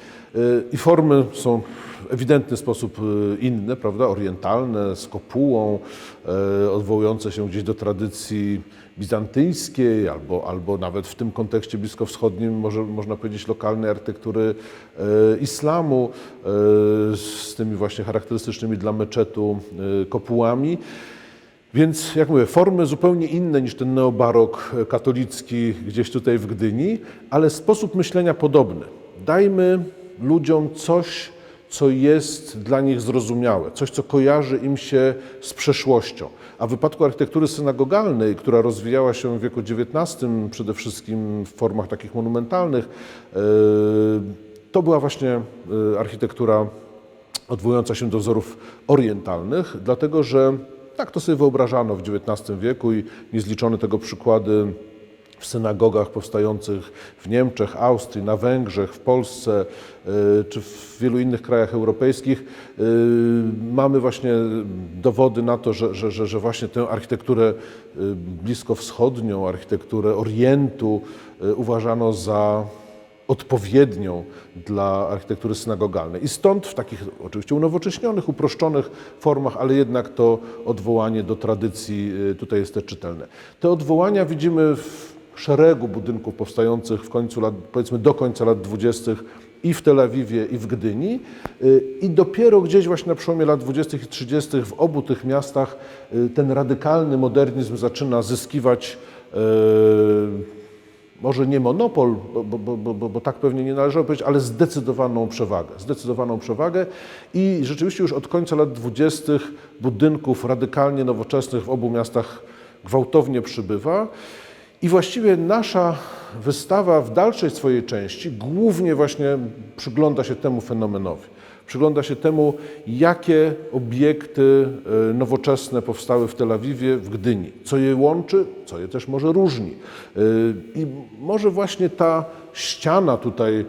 I formy są w ewidentny sposób inne, prawda, orientalne, z kopułą, odwołujące się gdzieś do tradycji bizantyjskiej albo nawet w tym kontekście bliskowschodnim można powiedzieć lokalnej architektury islamu z tymi właśnie charakterystycznymi dla meczetu kopułami. Więc, jak mówię, formy zupełnie inne niż ten neobarok katolicki gdzieś tutaj w Gdyni, ale sposób myślenia podobny. Dajmy ludziom coś, co jest dla nich zrozumiałe, coś, co kojarzy im się z przeszłością. A w wypadku architektury synagogalnej, która rozwijała się w wieku XIX, przede wszystkim w formach takich monumentalnych, to była właśnie architektura odwołująca się do wzorów orientalnych, dlatego że tak to sobie wyobrażano w XIX wieku i niezliczone tego przykłady w synagogach powstających w Niemczech, Austrii, na Węgrzech, w Polsce czy w wielu innych krajach europejskich. Mamy właśnie dowody na to, że właśnie tę architekturę bliskowschodnią, architekturę Orientu uważano za odpowiednią dla architektury synagogalnej. I stąd w takich oczywiście unowocześnionych, uproszczonych formach, ale jednak to odwołanie do tradycji tutaj jest też czytelne. Te odwołania widzimy w szeregu budynków powstających w końcu lat, powiedzmy do końca lat 20. i w Tel Awiwie, i w Gdyni. I dopiero gdzieś właśnie na przełomie lat 20. i 30. w obu tych miastach ten radykalny modernizm zaczyna zyskiwać może nie monopol, bo tak pewnie nie należało powiedzieć, ale zdecydowaną przewagę i rzeczywiście już od końca lat 20. budynków radykalnie nowoczesnych w obu miastach gwałtownie przybywa i właściwie nasza wystawa w dalszej swojej części głównie właśnie przygląda się temu fenomenowi. Przygląda się temu, jakie obiekty nowoczesne powstały w Tel Awiwie, w Gdyni, co je łączy, co je też może różni. I może właśnie ta ściana tutaj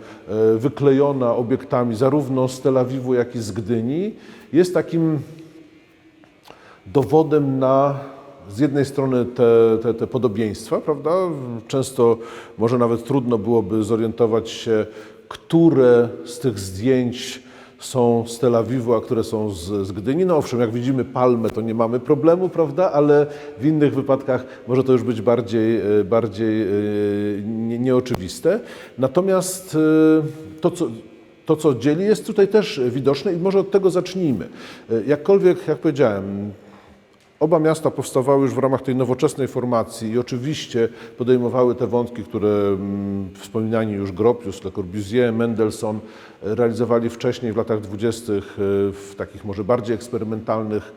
wyklejona obiektami zarówno z Tel Awiwu, jak i z Gdyni jest takim dowodem na z jednej strony te podobieństwa, prawda? Często może nawet trudno byłoby zorientować się, które z tych zdjęć są z Tel Awiwu, a które są z Gdyni. No owszem, jak widzimy palmę, to nie mamy problemu, prawda? Ale w innych wypadkach może to już być bardziej nieoczywiste. Natomiast to, co dzieli, jest tutaj też widoczne i może od tego zacznijmy. Jakkolwiek, jak powiedziałem, oba miasta powstawały już w ramach tej nowoczesnej formacji i oczywiście podejmowały te wątki, które wspominani już Gropius, Le Corbusier, Mendelssohn realizowali wcześniej w latach 20. w takich może bardziej eksperymentalnych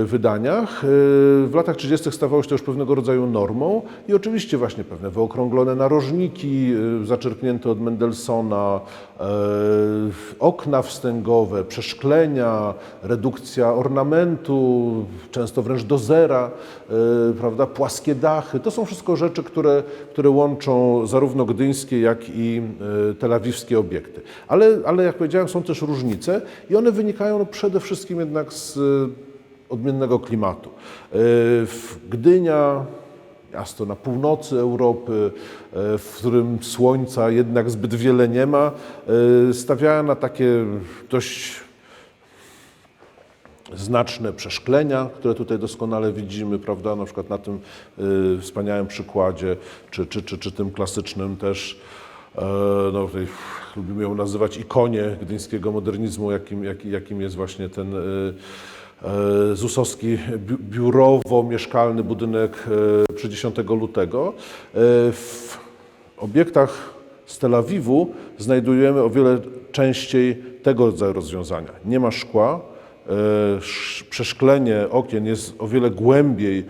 wydaniach. W latach 30. stawało się to już pewnego rodzaju normą i oczywiście właśnie pewne wyokrąglone narożniki zaczerpnięte od Mendelssohna, okna wstęgowe, przeszklenia, redukcja ornamentu, często wręcz do zera, prawda, płaskie dachy. To są wszystko rzeczy, które łączą zarówno gdyńskie, jak i telawiwskie obiekty. Ale jak powiedziałem, są też różnice i one wynikają przede wszystkim jednak z odmiennego klimatu. Gdynia, miasto na północy Europy, w którym słońca jednak zbyt wiele nie ma, stawiała na takie dość znaczne przeszklenia, które tutaj doskonale widzimy, prawda, na przykład na tym wspaniałym przykładzie, czy tym klasycznym też, no, tutaj lubimy ją nazywać ikonie gdyńskiego modernizmu, jakim jest właśnie ten ZUS-owski biurowo-mieszkalny budynek przy 10 lutego. W obiektach z Tel Awiwu znajdujemy o wiele częściej tego rodzaju rozwiązania. Nie ma szkła, przeszklenie okien jest o wiele głębiej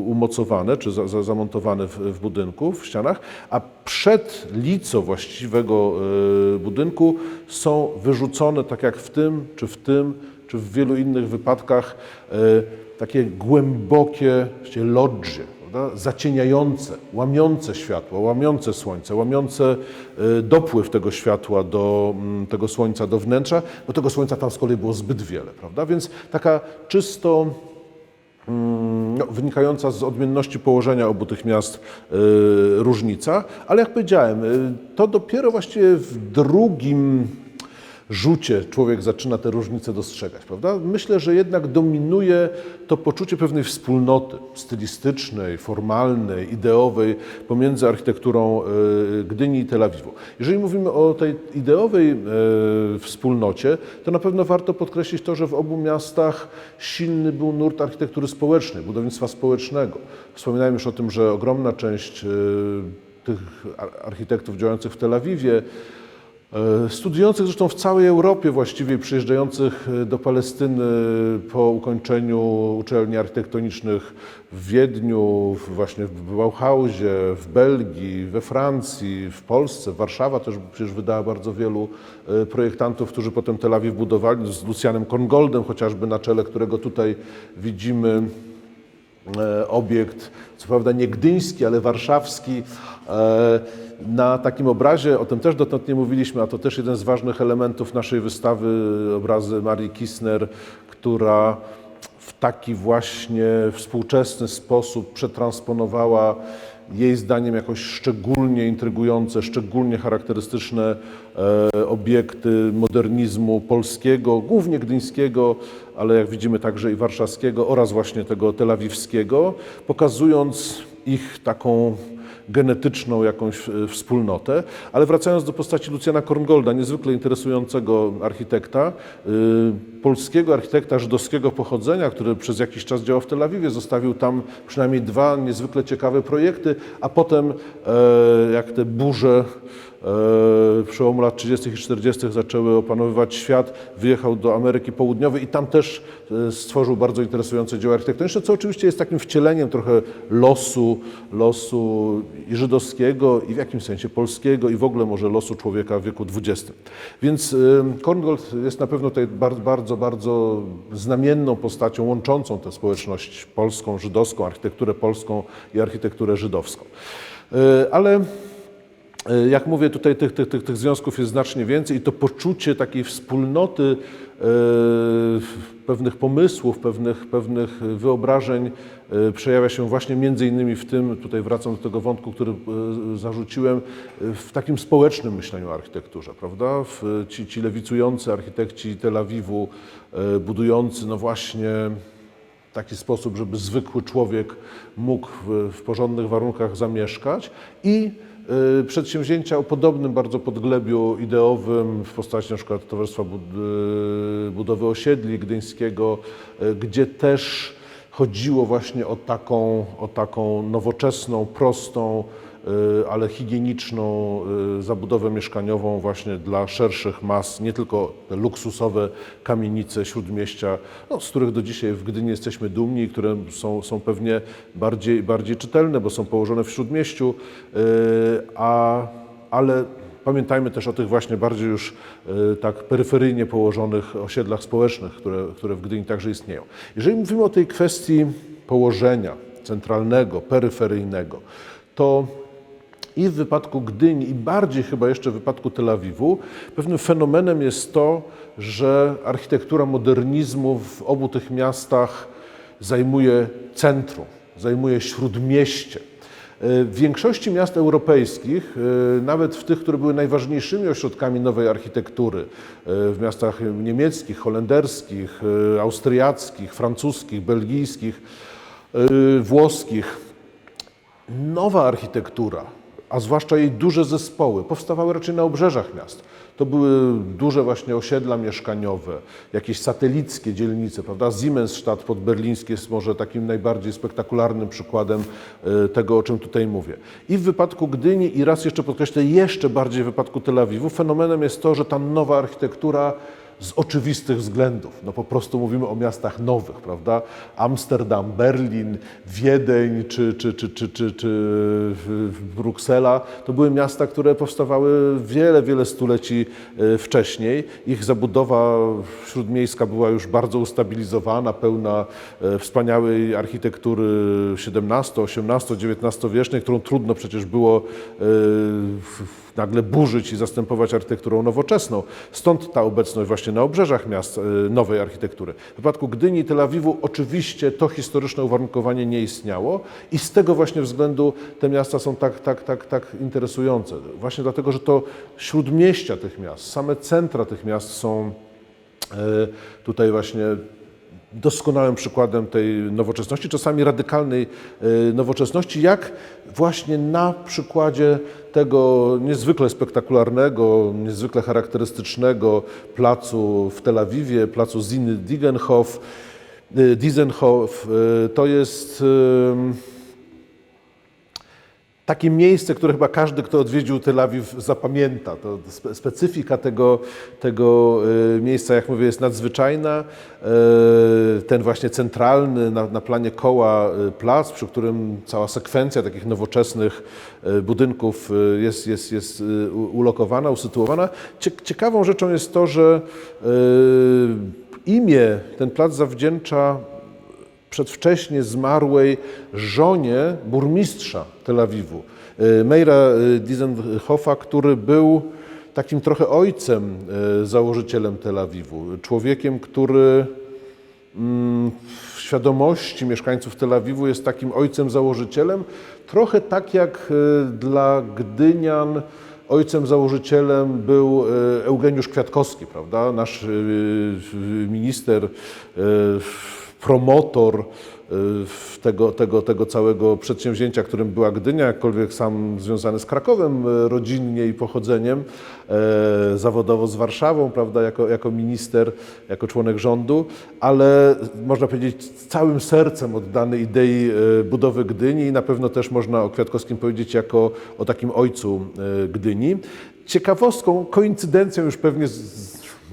umocowane czy zamontowane w budynku, w ścianach, a przed lico właściwego budynku są wyrzucone, tak jak w tym, czy w wielu innych wypadkach, takie głębokie lodże, zacieniające, łamiące światło, łamiące słońce, łamiące dopływ tego światła tego słońca do wnętrza, bo tego słońca tam z kolei było zbyt wiele, prawda? Więc taka czysto wynikająca z odmienności położenia obu tych miast różnica, ale jak powiedziałem, to dopiero właściwie w rzucie człowiek zaczyna te różnice dostrzegać, prawda? Myślę, że jednak dominuje to poczucie pewnej wspólnoty stylistycznej, formalnej, ideowej pomiędzy architekturą Gdyni i Tel Awiwu. Jeżeli mówimy o tej ideowej wspólnocie, to na pewno warto podkreślić to, że w obu miastach silny był nurt architektury społecznej, budownictwa społecznego. Wspominałem już o tym, że ogromna część tych architektów działających w Tel Awiwie, studiujących zresztą w całej Europie właściwie, przyjeżdżających do Palestyny po ukończeniu uczelni architektonicznych w Wiedniu, właśnie w Bauhausie, w Belgii, we Francji, w Polsce, Warszawa też przecież wydała bardzo wielu projektantów, którzy potem Tel Awiw budowali, z Lucianem Korngoldem chociażby na czele, którego tutaj widzimy obiekt, co prawda nie gdyński, ale warszawski. Na takim obrazie, o tym też dotąd nie mówiliśmy, a to też jeden z ważnych elementów naszej wystawy, obrazy Marii Kissner, która w taki właśnie współczesny sposób przetransponowała jej zdaniem jakoś szczególnie intrygujące, szczególnie charakterystyczne obiekty modernizmu polskiego, głównie gdyńskiego, ale jak widzimy także i warszawskiego oraz właśnie tego telawiwskiego, pokazując ich taką genetyczną jakąś wspólnotę. Ale wracając do postaci Luciana Korngolda, niezwykle interesującego architekta, polskiego architekta żydowskiego pochodzenia, który przez jakiś czas działał w Tel Awiwie, zostawił tam przynajmniej dwa niezwykle ciekawe projekty, a potem jak te burze przełomu lat 30. i 40. zaczęły opanowywać świat, wyjechał do Ameryki Południowej i tam też stworzył bardzo interesujące dzieła architektoniczne, co oczywiście jest takim wcieleniem trochę losu i żydowskiego, i w jakimś sensie polskiego, i w ogóle może losu człowieka w wieku XX. Więc Korngold jest na pewno tutaj bardzo znamienną postacią łączącą tę społeczność polską, żydowską, architekturę polską i architekturę żydowską. Ale jak mówię, tutaj tych związków jest znacznie więcej i to poczucie takiej wspólnoty pewnych pomysłów, pewnych wyobrażeń przejawia się właśnie między innymi w tym, tutaj wracam do tego wątku, który zarzuciłem, w takim społecznym myśleniu o architekturze, prawda? Ci lewicujący architekci Tel Awiwu, budujący no właśnie w taki sposób, żeby zwykły człowiek mógł w porządnych warunkach zamieszkać i przedsięwzięcia o podobnym bardzo podglebiu ideowym w postaci na przykład Towarzystwa Budowy Osiedli Gdyńskiego, gdzie też chodziło właśnie o taką nowoczesną, prostą, ale higieniczną zabudowę mieszkaniową właśnie dla szerszych mas, nie tylko te luksusowe kamienice śródmieścia, no, z których do dzisiaj w Gdyni jesteśmy dumni i które są pewnie bardziej czytelne, bo są położone w śródmieściu, ale pamiętajmy też o tych właśnie bardziej już tak peryferyjnie położonych osiedlach społecznych, które w Gdyni także istnieją. Jeżeli mówimy o tej kwestii położenia centralnego, peryferyjnego, to i w wypadku Gdyni, i bardziej chyba jeszcze w wypadku Tel Awiwu, pewnym fenomenem jest to, że architektura modernizmu w obu tych miastach zajmuje centrum, zajmuje śródmieście. W większości miast europejskich, nawet w tych, które były najważniejszymi ośrodkami nowej architektury, w miastach niemieckich, holenderskich, austriackich, francuskich, belgijskich, włoskich, nowa architektura, a zwłaszcza jej duże zespoły, powstawały raczej na obrzeżach miast. To były duże właśnie osiedla mieszkaniowe, jakieś satelickie dzielnice, prawda? Siemensstadt podberliński jest może takim najbardziej spektakularnym przykładem tego, o czym tutaj mówię. I w wypadku Gdyni, i raz jeszcze podkreślę, jeszcze bardziej w wypadku Tel Awiwu, fenomenem jest to, że ta nowa architektura z oczywistych względów. No po prostu mówimy o miastach nowych, prawda? Amsterdam, Berlin, Wiedeń czy Bruksela to były miasta, które powstawały wiele stuleci wcześniej. Ich zabudowa śródmiejska była już bardzo ustabilizowana, pełna wspaniałej architektury XVII, XVIII, XIX wiecznej, którą trudno przecież było nagle burzyć i zastępować architekturą nowoczesną. Stąd ta obecność właśnie na obrzeżach miast nowej architektury. W przypadku Gdyni i Tel Awiwu oczywiście to historyczne uwarunkowanie nie istniało i z tego właśnie względu te miasta są tak interesujące. Właśnie dlatego, że to śródmieścia tych miast, same centra tych miast są tutaj właśnie doskonałym przykładem tej nowoczesności, czasami radykalnej nowoczesności, jak właśnie na przykładzie tego niezwykle spektakularnego, niezwykle charakterystycznego placu w Tel Awiwie, placu Ziny Dizenhof. To jest takie miejsce, które chyba każdy, kto odwiedził Tel Awiw, zapamięta. To specyfika tego miejsca, jak mówię, jest nadzwyczajna. Ten właśnie centralny na planie koła plac, przy którym cała sekwencja takich nowoczesnych budynków jest ulokowana, usytuowana. Ciekawą rzeczą jest to, że imię ten plac zawdzięcza przedwcześnie zmarłej żonie burmistrza Tel Awiwu, Meira Dizenhofa, który był takim trochę ojcem, założycielem Tel Awiwu. Człowiekiem, który w świadomości mieszkańców Tel Awiwu jest takim ojcem założycielem, trochę tak jak dla gdynian ojcem założycielem był Eugeniusz Kwiatkowski, prawda? Nasz minister, promotor tego całego przedsięwzięcia, którym była Gdynia, jakkolwiek sam związany z Krakowem rodzinnie i pochodzeniem, zawodowo z Warszawą, prawda, jako minister, jako członek rządu, ale można powiedzieć całym sercem oddany idei budowy Gdyni i na pewno też można o Kwiatkowskim powiedzieć jako o takim ojcu Gdyni. Ciekawostką, koincydencją już pewnie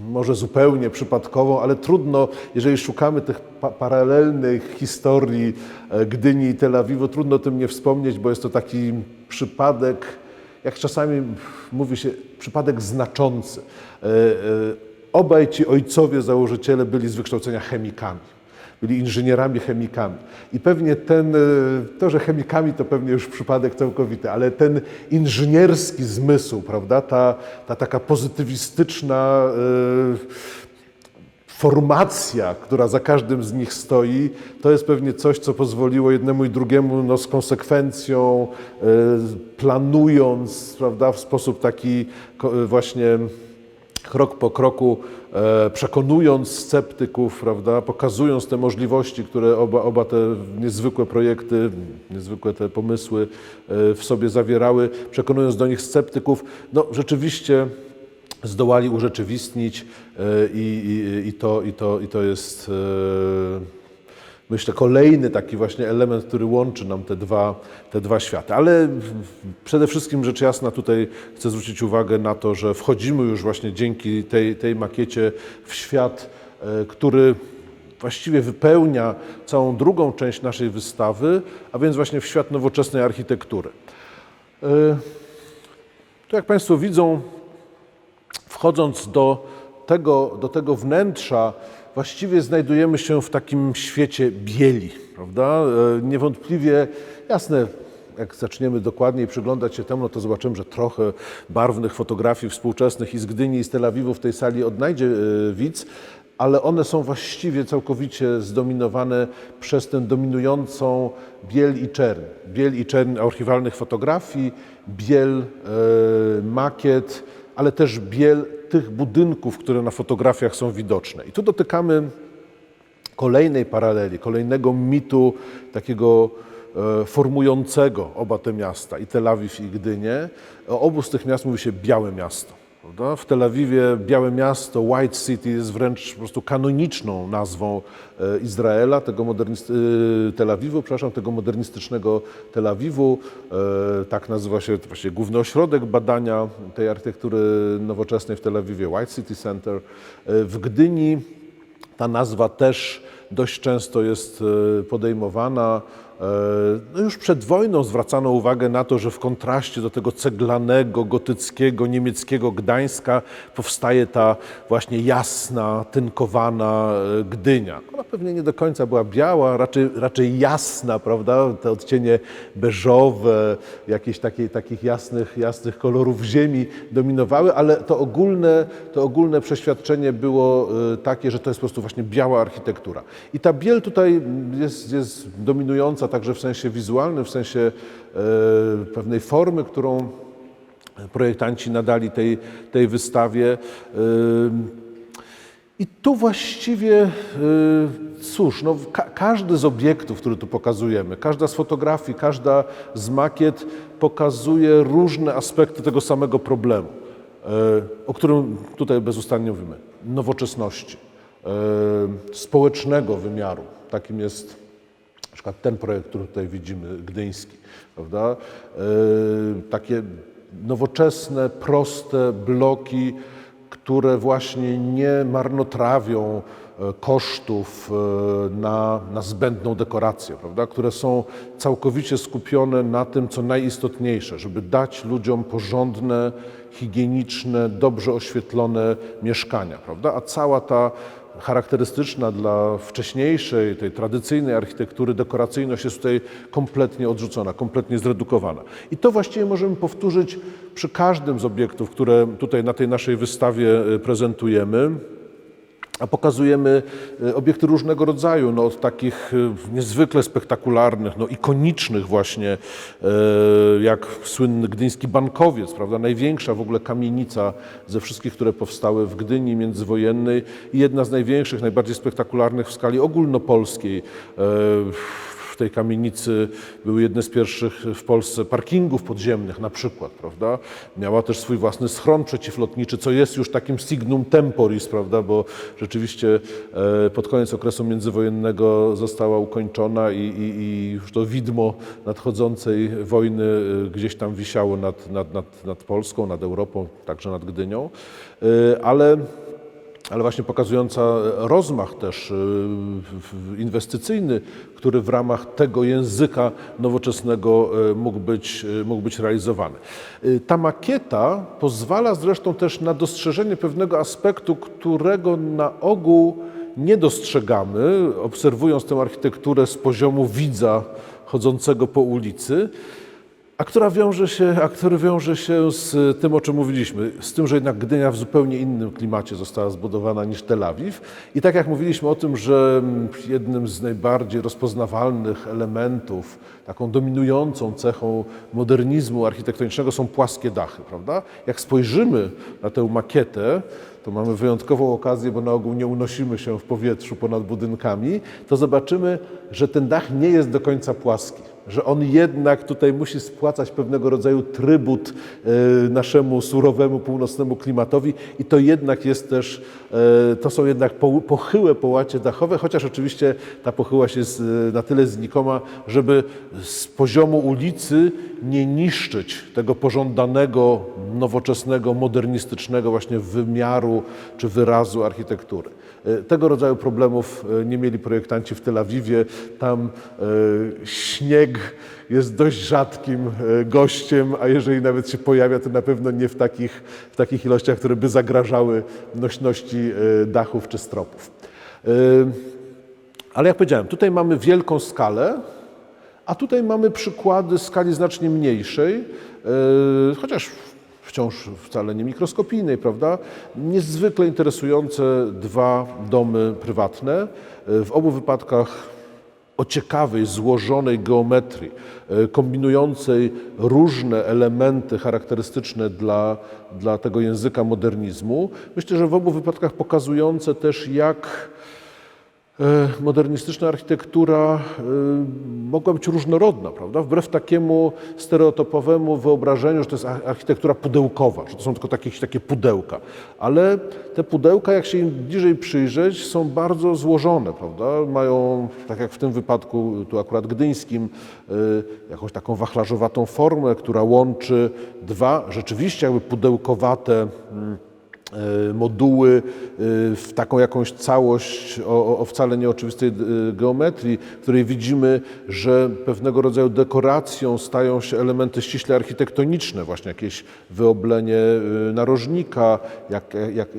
może zupełnie przypadkową, ale trudno, jeżeli szukamy tych paralelnych historii Gdyni i Tel Awiwu, trudno o tym nie wspomnieć, bo jest to taki przypadek, jak czasami mówi się, przypadek znaczący. Obaj ci ojcowie założyciele byli z wykształcenia chemikami. Byli inżynierami chemikami. I pewnie to, że chemikami to pewnie już przypadek całkowity, ale ten inżynierski zmysł, prawda, ta taka pozytywistyczna formacja, która za każdym z nich stoi, to jest pewnie coś, co pozwoliło jednemu i drugiemu z konsekwencją, planując, prawda, w sposób taki właśnie krok po kroku, przekonując sceptyków, prawda, pokazując te możliwości, które oba te niezwykłe projekty, niezwykłe te pomysły w sobie zawierały, przekonując do nich sceptyków, no rzeczywiście zdołali urzeczywistnić i to jest, myślę, kolejny taki właśnie element, który łączy nam te dwa światy. Ale przede wszystkim rzecz jasna tutaj chcę zwrócić uwagę na to, że wchodzimy już właśnie dzięki tej makiecie w świat, który właściwie wypełnia całą drugą część naszej wystawy, a więc właśnie w świat nowoczesnej architektury. Tu jak Państwo widzą, wchodząc do tego wnętrza, właściwie znajdujemy się w takim świecie bieli, prawda? Niewątpliwie, jasne, jak zaczniemy dokładniej przyglądać się temu, no to zobaczymy, że trochę barwnych fotografii współczesnych i z Gdyni, i z Tel Awiwu w tej sali odnajdzie widz, ale one są właściwie całkowicie zdominowane przez tę dominującą biel i czerń. Biel i czerń archiwalnych fotografii, biel makiet, ale też biel tych budynków, które na fotografiach są widoczne. I tu dotykamy kolejnej paraleli, kolejnego mitu takiego formującego oba te miasta, i Tel Awiw, i Gdynię. O obu z tych miast mówi się Białe Miasto. Prawda? W Tel Awiwie Białe Miasto, White City, jest wręcz po prostu kanoniczną nazwą Izraela, Tel Awiwu, przepraszam, tego modernistycznego Tel Awiwu. Tak nazywa się właśnie główny ośrodek badania tej architektury nowoczesnej w Tel Awiwie, White City Center. W Gdyni ta nazwa też dość często jest podejmowana. No już przed wojną zwracano uwagę na to, że w kontraście do tego ceglanego, gotyckiego, niemieckiego Gdańska powstaje ta właśnie jasna, tynkowana Gdynia. Ona pewnie nie do końca była biała, raczej jasna, prawda? Te odcienie beżowe, jakieś takich jasnych kolorów ziemi dominowały, ale to ogólne przeświadczenie było takie, że to jest po prostu właśnie biała architektura. I ta biel tutaj jest dominująca także w sensie wizualnym, w sensie pewnej formy, którą projektanci nadali tej wystawie. I tu właściwie, cóż, no, każdy z obiektów, który tu pokazujemy, każda z fotografii, każda z makiet pokazuje różne aspekty tego samego problemu, o którym tutaj bezustannie mówimy. Nowoczesności, społecznego wymiaru, takim jest na przykład ten projekt, który tutaj widzimy, gdyński, prawda? Takie nowoczesne, proste bloki, które właśnie nie marnotrawią kosztów na zbędną dekorację, prawda? Które są całkowicie skupione na tym, co najistotniejsze, żeby dać ludziom porządne, higieniczne, dobrze oświetlone mieszkania, prawda? A cała ta charakterystyczna dla wcześniejszej, tej tradycyjnej architektury dekoracyjność jest tutaj kompletnie odrzucona, kompletnie zredukowana. I to właściwie możemy powtórzyć przy każdym z obiektów, które tutaj na tej naszej wystawie prezentujemy. A pokazujemy obiekty różnego rodzaju, no, od takich niezwykle spektakularnych, no, ikonicznych właśnie, jak słynny gdyński bankowiec, prawda? Największa w ogóle kamienica ze wszystkich, które powstały w Gdyni międzywojennej i jedna z największych, najbardziej spektakularnych w skali ogólnopolskiej. W tej kamienicy były jedne z pierwszych w Polsce parkingów podziemnych na przykład, prawda? Miała też swój własny schron przeciwlotniczy, co jest już takim signum temporis, prawda? Bo rzeczywiście pod koniec okresu międzywojennego została ukończona i już to widmo nadchodzącej wojny gdzieś tam wisiało nad Polską, nad Europą, także nad Gdynią. Ale właśnie pokazująca rozmach też inwestycyjny, który w ramach tego języka nowoczesnego mógł być realizowany. Ta makieta pozwala zresztą też na dostrzeżenie pewnego aspektu, którego na ogół nie dostrzegamy, obserwując tę architekturę z poziomu widza chodzącego po ulicy, który wiąże się z tym, o czym mówiliśmy, z tym, że jednak Gdynia w zupełnie innym klimacie została zbudowana niż Tel Awiw. I tak jak mówiliśmy o tym, że jednym z najbardziej rozpoznawalnych elementów, taką dominującą cechą modernizmu architektonicznego są płaskie dachy, prawda? Jak spojrzymy na tę makietę, to mamy wyjątkową okazję, bo na ogół nie unosimy się w powietrzu ponad budynkami, to zobaczymy, że ten dach nie jest do końca płaski, że on jednak tutaj musi spłacać pewnego rodzaju trybut naszemu surowemu, północnemu klimatowi i to jednak jest też, to są jednak pochyłe połacie dachowe, chociaż oczywiście ta pochyłość jest na tyle znikoma, żeby z poziomu ulicy nie niszczyć tego pożądanego, nowoczesnego, modernistycznego właśnie wymiaru czy wyrazu architektury. Tego rodzaju problemów nie mieli projektanci w Tel Awiwie. Tam śnieg jest dość rzadkim gościem, a jeżeli nawet się pojawia, to na pewno nie w takich ilościach, które by zagrażały nośności dachów czy stropów. Ale jak powiedziałem, tutaj mamy wielką skalę, a tutaj mamy przykłady skali znacznie mniejszej, chociaż wciąż wcale nie mikroskopijnej, prawda? Niezwykle interesujące dwa domy prywatne. W obu wypadkach o ciekawej, złożonej geometrii, kombinującej różne elementy charakterystyczne dla tego języka modernizmu. Myślę, że w obu wypadkach pokazujące też, jak modernistyczna architektura mogła być różnorodna, prawda? Wbrew takiemu stereotypowemu wyobrażeniu, że to jest architektura pudełkowa, że to są tylko takie pudełka. Ale te pudełka, jak się im bliżej przyjrzeć, są bardzo złożone, prawda? Mają, tak jak w tym wypadku, tu akurat gdyńskim, jakąś taką wachlarzowatą formę, która łączy dwa rzeczywiście jakby pudełkowate moduły w taką jakąś całość o wcale nieoczywistej geometrii, w której widzimy, że pewnego rodzaju dekoracją stają się elementy ściśle architektoniczne, właśnie jakieś wyoblenie narożnika,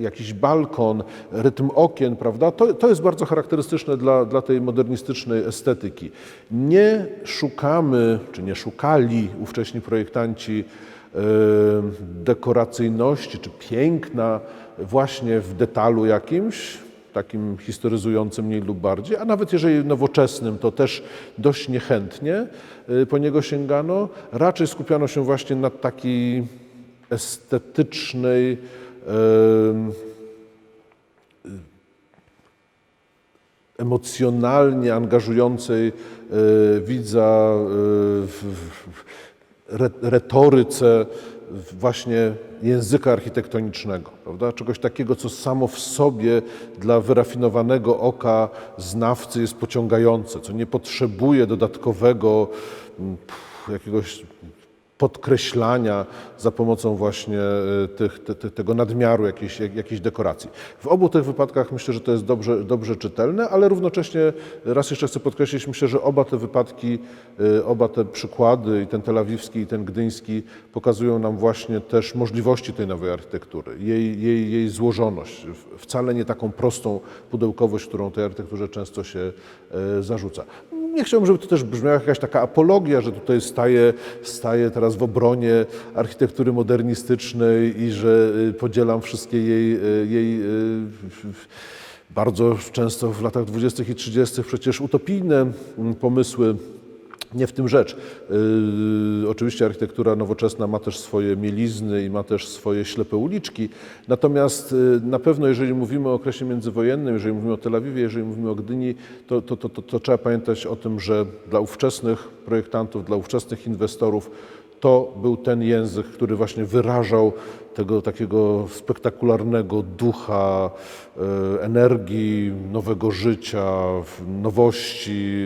jakiś balkon, rytm okien, prawda? To jest bardzo charakterystyczne dla tej modernistycznej estetyki. Nie szukamy, czy nie szukali ówcześni projektanci dekoracyjności czy piękna właśnie w detalu jakimś, takim historyzującym mniej lub bardziej, a nawet jeżeli nowoczesnym, to też dość niechętnie po niego sięgano. Raczej skupiano się właśnie na takiej estetycznej, emocjonalnie angażującej widza retoryce właśnie języka architektonicznego, prawda? Czegoś takiego, co samo w sobie dla wyrafinowanego oka znawcy jest pociągające, co nie potrzebuje dodatkowego jakiegoś podkreślania za pomocą właśnie tego nadmiaru jakiejś dekoracji. W obu tych wypadkach myślę, że to jest dobrze czytelne, ale równocześnie raz jeszcze chcę podkreślić, myślę, że oba te wypadki, oba te przykłady, i ten telawiwski, i ten gdyński, pokazują nam właśnie też możliwości tej nowej architektury, jej złożoność, wcale nie taką prostą pudełkowość, którą tej architekturze często się zarzuca. Nie chciałbym, żeby to też brzmiała jakaś taka apologia, że tutaj staję teraz w obronie architektury modernistycznej i że podzielam wszystkie jej bardzo często w latach 20. i 30. przecież utopijne pomysły. Nie w tym rzecz. Oczywiście architektura nowoczesna ma też swoje mielizny i ma też swoje ślepe uliczki. Natomiast na pewno, jeżeli mówimy o okresie międzywojennym, jeżeli mówimy o Tel Awiwie, jeżeli mówimy o Gdyni, to trzeba pamiętać o tym, że dla ówczesnych projektantów, dla ówczesnych inwestorów to był ten język, który właśnie wyrażał tego takiego spektakularnego ducha, energii, nowego życia, nowości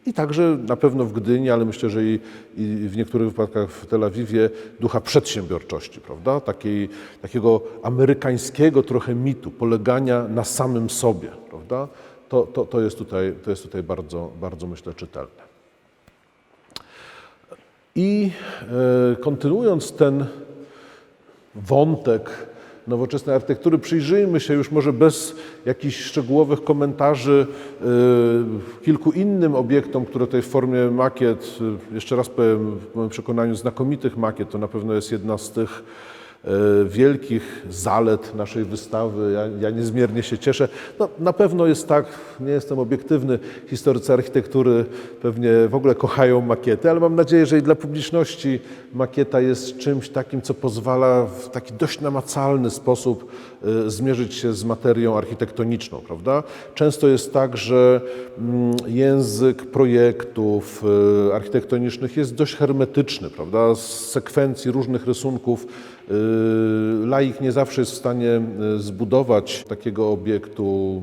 i także na pewno w Gdyni, ale myślę, że i w niektórych wypadkach w Tel Awiwie ducha przedsiębiorczości, prawda? Takiego amerykańskiego trochę mitu, polegania na samym sobie, prawda? To jest tutaj bardzo myślę czytelne. I kontynuując ten wątek nowoczesnej architektury, przyjrzyjmy się już może bez jakichś szczegółowych komentarzy kilku innym obiektom, które tutaj w formie makiet, jeszcze raz powiem, w moim przekonaniu znakomitych makiet, to na pewno jest jedna z tych wielkich zalet naszej wystawy. Ja niezmiernie się cieszę. No, na pewno jest tak, nie jestem obiektywny, historycy architektury pewnie w ogóle kochają makiety, ale mam nadzieję, że i dla publiczności makieta jest czymś takim, co pozwala w taki dość namacalny sposób zmierzyć się z materią architektoniczną, prawda? Często jest tak, że język projektów architektonicznych jest dość hermetyczny, prawda? Z sekwencji różnych rysunków laik nie zawsze jest w stanie zbudować takiego obiektu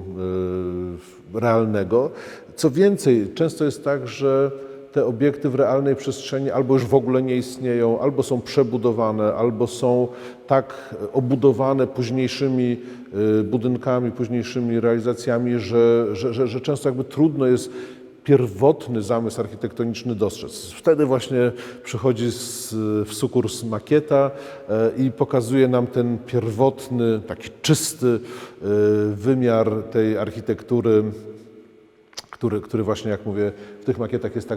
realnego. Co więcej, często jest tak, że te obiekty w realnej przestrzeni albo już w ogóle nie istnieją, albo są przebudowane, albo są tak obudowane późniejszymi budynkami, późniejszymi realizacjami, że często jakby trudno jest pierwotny zamysł architektoniczny dostrzec. Wtedy właśnie przychodzi w sukurs makieta i pokazuje nam ten pierwotny, taki czysty wymiar tej architektury, który właśnie, jak mówię, w tych makietach jest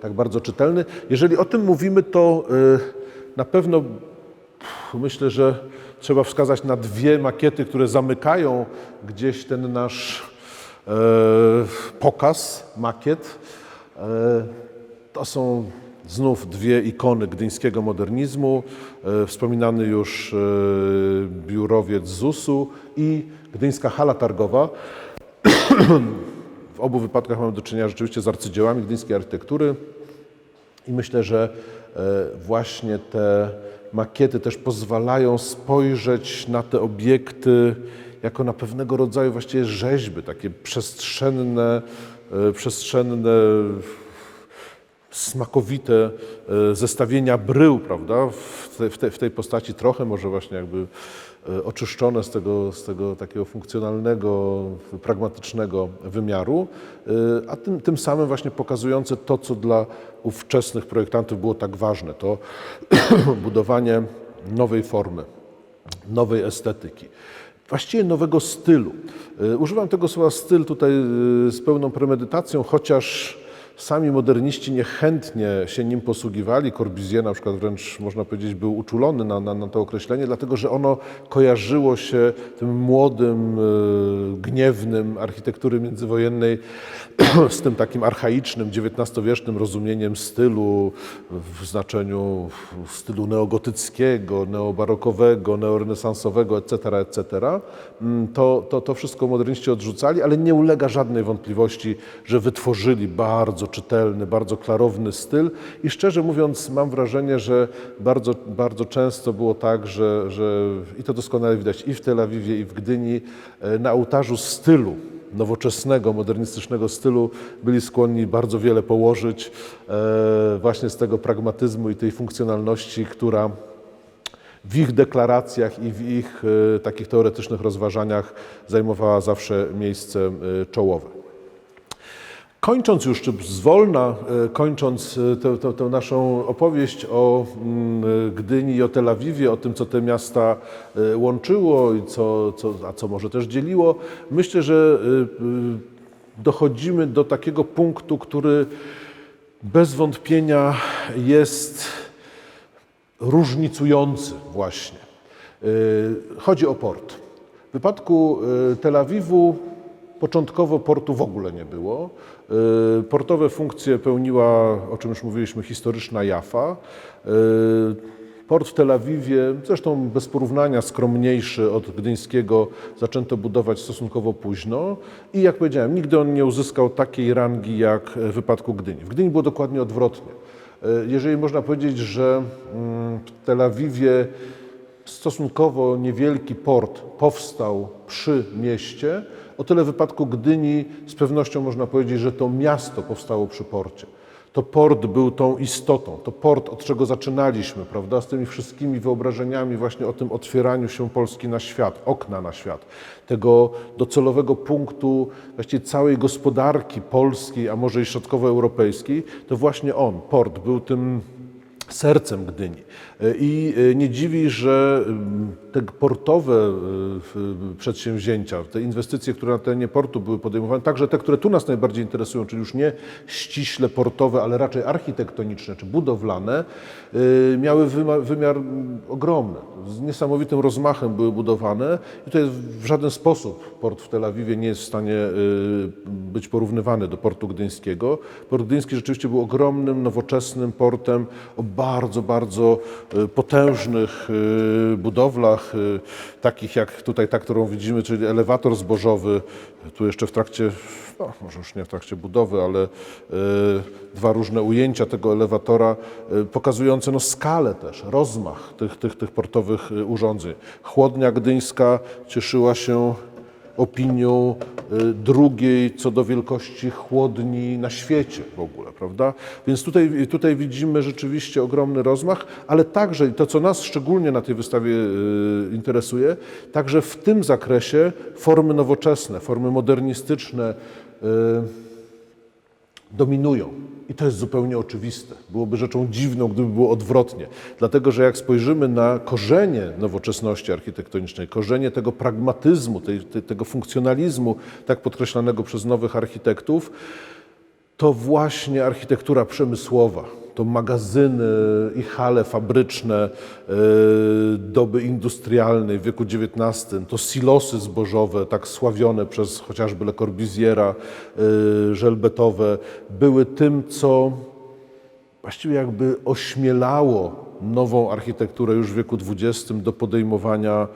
tak bardzo czytelny. Jeżeli o tym mówimy, to na pewno myślę, że trzeba wskazać na dwie makiety, które zamykają gdzieś ten nasz pokaz makiet. To są znów dwie ikony gdyńskiego modernizmu. Wspominany już biurowiec ZUS-u i gdyńska hala targowa. W obu wypadkach mamy do czynienia rzeczywiście z arcydziełami gdyńskiej architektury i myślę, że właśnie te makiety też pozwalają spojrzeć na te obiekty jako na pewnego rodzaju właściwie rzeźby, takie przestrzenne, smakowite zestawienia brył, prawda, w tej postaci trochę może właśnie jakby oczyszczone z tego takiego funkcjonalnego, pragmatycznego wymiaru, a tym samym właśnie pokazujące to, co dla ówczesnych projektantów było tak ważne, to budowanie nowej formy, nowej estetyki, właściwie nowego stylu. Używam tego słowa styl tutaj z pełną premedytacją, chociaż sami moderniści niechętnie się nim posługiwali. Corbusier na przykład wręcz można powiedzieć był uczulony na to określenie, dlatego że ono kojarzyło się tym młodym, gniewnym architektury międzywojennej z tym takim archaicznym, XIX-wiecznym rozumieniem stylu w znaczeniu stylu neogotyckiego, neobarokowego, neorenesansowego, etc. To wszystko moderniści odrzucali, ale nie ulega żadnej wątpliwości, że wytworzyli bardzo czytelny, bardzo klarowny styl i szczerze mówiąc mam wrażenie, że bardzo często było tak, że i to doskonale widać i w Tel Awiwie, i w Gdyni, na ołtarzu stylu, nowoczesnego, modernistycznego stylu byli skłonni bardzo wiele położyć właśnie z tego pragmatyzmu i tej funkcjonalności, która w ich deklaracjach i w ich takich teoretycznych rozważaniach zajmowała zawsze miejsce czołowe. Kończąc już, czy zwolna kończąc tę naszą opowieść o Gdyni i o Tel Awiwie, o tym, co te miasta łączyło i co może też dzieliło, myślę, że dochodzimy do takiego punktu, który bez wątpienia jest różnicujący właśnie. Chodzi o port. W wypadku Tel Awiwu początkowo portu w ogóle nie było. Portowe funkcje pełniła, o czym już mówiliśmy, historyczna Jaffa. Port w Tel Awiwie, zresztą bez porównania skromniejszy od gdyńskiego, zaczęto budować stosunkowo późno i jak powiedziałem, nigdy on nie uzyskał takiej rangi jak w wypadku Gdyni. W Gdyni było dokładnie odwrotnie. Jeżeli można powiedzieć, że w Tel Awiwie stosunkowo niewielki port powstał przy mieście, o tyle w wypadku Gdyni z pewnością można powiedzieć, że to miasto powstało przy porcie. To port był tą istotą, to port, od czego zaczynaliśmy, prawda, z tymi wszystkimi wyobrażeniami właśnie o tym otwieraniu się Polski na świat, okna na świat, tego docelowego punktu właściwie całej gospodarki polskiej, a może i środkowoeuropejskiej, to właśnie on, port, był tym sercem Gdyni. I nie dziwi, że te portowe przedsięwzięcia, te inwestycje, które na terenie portu były podejmowane, także te, które tu nas najbardziej interesują, czyli już nie ściśle portowe, ale raczej architektoniczne czy budowlane, miały wymiar ogromny. Z niesamowitym rozmachem były budowane i tutaj w żaden sposób port w Tel Awiwie nie jest w stanie być porównywany do portu gdyńskiego. Port gdyński rzeczywiście był ogromnym, nowoczesnym portem o bardzo potężnych budowlach, takich jak tutaj ta, którą widzimy, czyli elewator zbożowy, tu jeszcze w trakcie, no może już nie w trakcie budowy, ale dwa różne ujęcia tego elewatora pokazujące no, skalę też, rozmach tych portowych urządzeń. Chłodnia gdyńska cieszyła się opinią drugiej co do wielkości chłodni na świecie w ogóle, prawda? Więc tutaj widzimy rzeczywiście ogromny rozmach, ale także, i to co nas szczególnie na tej wystawie interesuje, także w tym zakresie formy nowoczesne, formy modernistyczne dominują. I to jest zupełnie oczywiste. Byłoby rzeczą dziwną, gdyby było odwrotnie. Dlatego, że jak spojrzymy na korzenie nowoczesności architektonicznej, korzenie tego pragmatyzmu, tego funkcjonalizmu, tak podkreślanego przez nowych architektów, to właśnie architektura przemysłowa, to magazyny i hale fabryczne doby industrialnej w wieku XIX, to silosy zbożowe, tak sławione przez chociażby Le Corbusiera, żelbetowe, były tym, co właściwie jakby ośmielało nową architekturę już w wieku XX do podejmowania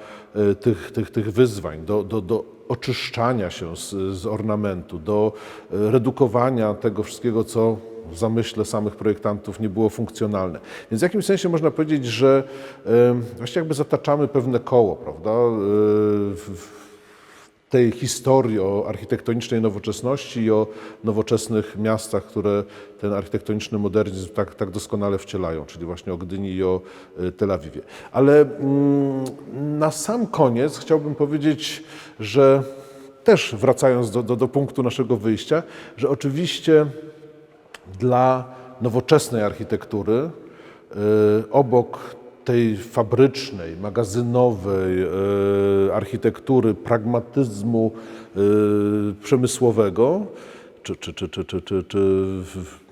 tych wyzwań, do oczyszczania się z ornamentu, do redukowania tego wszystkiego, co w zamyśle samych projektantów nie było funkcjonalne. Więc w jakimś sensie można powiedzieć, że właściwie jakby zataczamy pewne koło, prawda? tej historii o architektonicznej nowoczesności i o nowoczesnych miastach, które ten architektoniczny modernizm tak doskonale wcielają, czyli właśnie o Gdyni i o Tel Awiwie. Ale na sam koniec chciałbym powiedzieć, że też wracając do punktu naszego wyjścia, że oczywiście dla nowoczesnej architektury obok tej fabrycznej, magazynowej architektury, pragmatyzmu przemysłowego, czy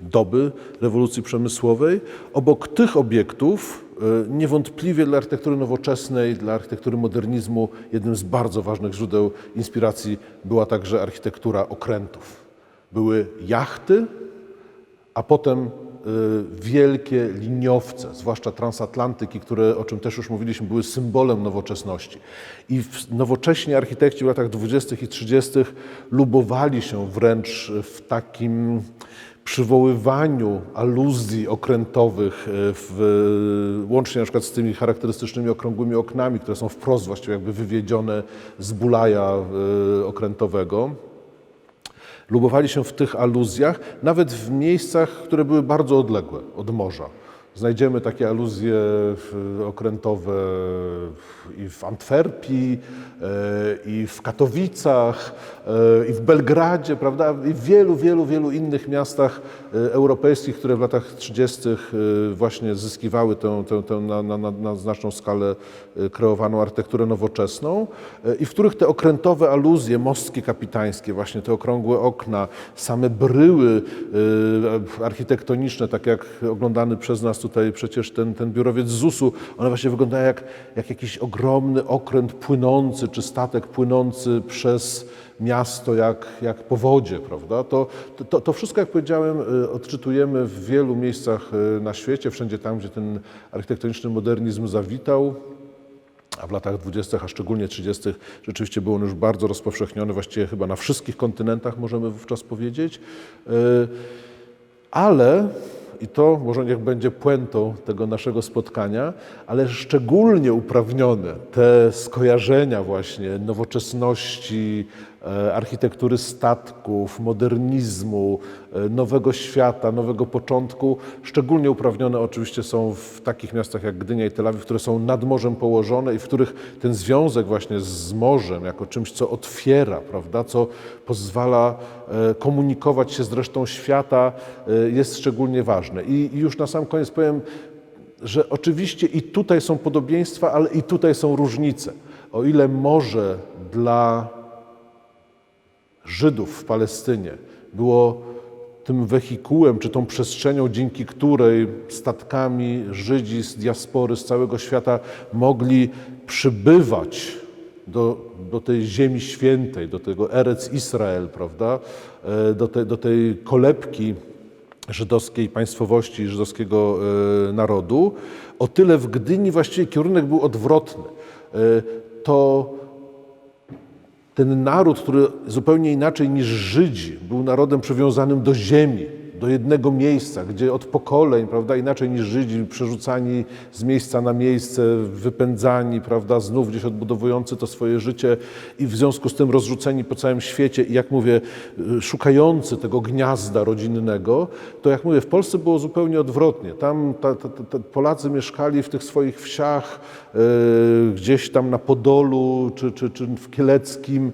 doby rewolucji przemysłowej, obok tych obiektów niewątpliwie dla architektury nowoczesnej, dla architektury modernizmu jednym z bardzo ważnych źródeł inspiracji była także architektura okrętów. Były jachty, a potem wielkie liniowce, zwłaszcza transatlantyki, które, o czym też już mówiliśmy, były symbolem nowoczesności. I nowocześni architekci w latach 20. i 30. lubowali się wręcz w takim przywoływaniu aluzji okrętowych, łącznie na przykład z tymi charakterystycznymi okrągłymi oknami, które są wprost właściwie jakby wywiedzione z bulaja okrętowego. Lubowali się w tych aluzjach, nawet w miejscach, które były bardzo odległe od morza. Znajdziemy takie aluzje okrętowe i w Antwerpii, i w Katowicach, i w Belgradzie, prawda? I w wielu innych miastach europejskich, które w latach 30. właśnie zyskiwały tę na znaczną skalę kreowaną architekturę nowoczesną i w których te okrętowe aluzje, mostki kapitańskie, właśnie te okrągłe okna, same bryły architektoniczne, tak jak oglądany przez nas tutaj przecież ten biurowiec ZUS-u, one właśnie wyglądają jak jakiś ogromny okręt płynący, czy statek płynący przez miasto jak po wodzie, prawda? To wszystko, jak powiedziałem, odczytujemy w wielu miejscach na świecie, wszędzie tam, gdzie ten architektoniczny modernizm zawitał, a w latach 20., a szczególnie 30. rzeczywiście był on już bardzo rozpowszechniony, właściwie chyba na wszystkich kontynentach możemy wówczas powiedzieć, ale i to może niech będzie puentą tego naszego spotkania, ale szczególnie uprawnione te skojarzenia właśnie nowoczesności, architektury statków, modernizmu, nowego świata, nowego początku, szczególnie uprawnione oczywiście są w takich miastach jak Gdynia i Tel Awiw, które są nad morzem położone i w których ten związek właśnie z morzem jako czymś, co otwiera, prawda, co pozwala komunikować się z resztą świata, jest szczególnie ważne. I już na sam koniec powiem, że oczywiście i tutaj są podobieństwa, ale i tutaj są różnice. O ile morze dla Żydów w Palestynie było tym wehikułem, czy tą przestrzenią, dzięki której statkami Żydzi z diaspory, z całego świata mogli przybywać do tej ziemi świętej, do tego Erec Israel, prawda, do tej kolebki żydowskiej państwowości, żydowskiego narodu, o tyle w Gdyni właściwie kierunek był odwrotny. To ten naród, który zupełnie inaczej niż Żydzi był narodem przywiązanym do ziemi, do jednego miejsca, gdzie od pokoleń, prawda, inaczej niż Żydzi, przerzucani z miejsca na miejsce, wypędzani, prawda, znów gdzieś odbudowujący to swoje życie i w związku z tym rozrzuceni po całym świecie i jak mówię, szukający tego gniazda rodzinnego, to jak mówię, w Polsce było zupełnie odwrotnie. Tam Polacy mieszkali w tych swoich wsiach, gdzieś tam na Podolu czy w Kieleckim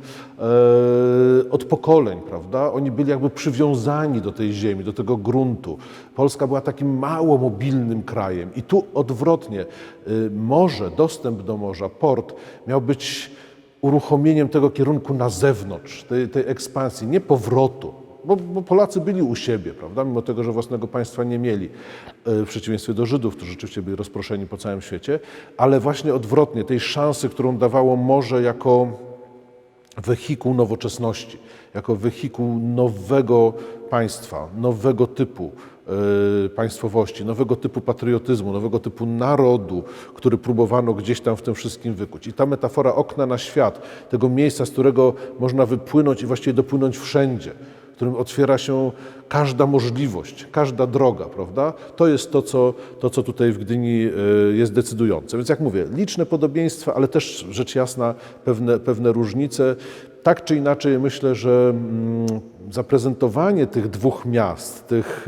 od pokoleń, prawda? Oni byli jakby przywiązani do tej ziemi, do tego gruntu. Polska była takim mało mobilnym krajem i tu odwrotnie. Morze, dostęp do morza, port miał być uruchomieniem tego kierunku na zewnątrz, tej ekspansji, nie powrotu. Bo Polacy byli u siebie, prawda? Mimo tego, że własnego państwa nie mieli, w przeciwieństwie do Żydów, którzy rzeczywiście byli rozproszeni po całym świecie, ale właśnie odwrotnie, tej szansy, którą dawało morze jako wehikuł nowoczesności, jako wehikuł nowego państwa, nowego typu państwowości, nowego typu patriotyzmu, nowego typu narodu, który próbowano gdzieś tam w tym wszystkim wykuć. I ta metafora okna na świat, tego miejsca, z którego można wypłynąć i właściwie dopłynąć wszędzie, którym otwiera się każda możliwość, każda droga, prawda? To jest to, co tutaj w Gdyni jest decydujące. Więc jak mówię, liczne podobieństwa, ale też rzecz jasna pewne różnice. Tak czy inaczej myślę, że zaprezentowanie tych dwóch miast, tych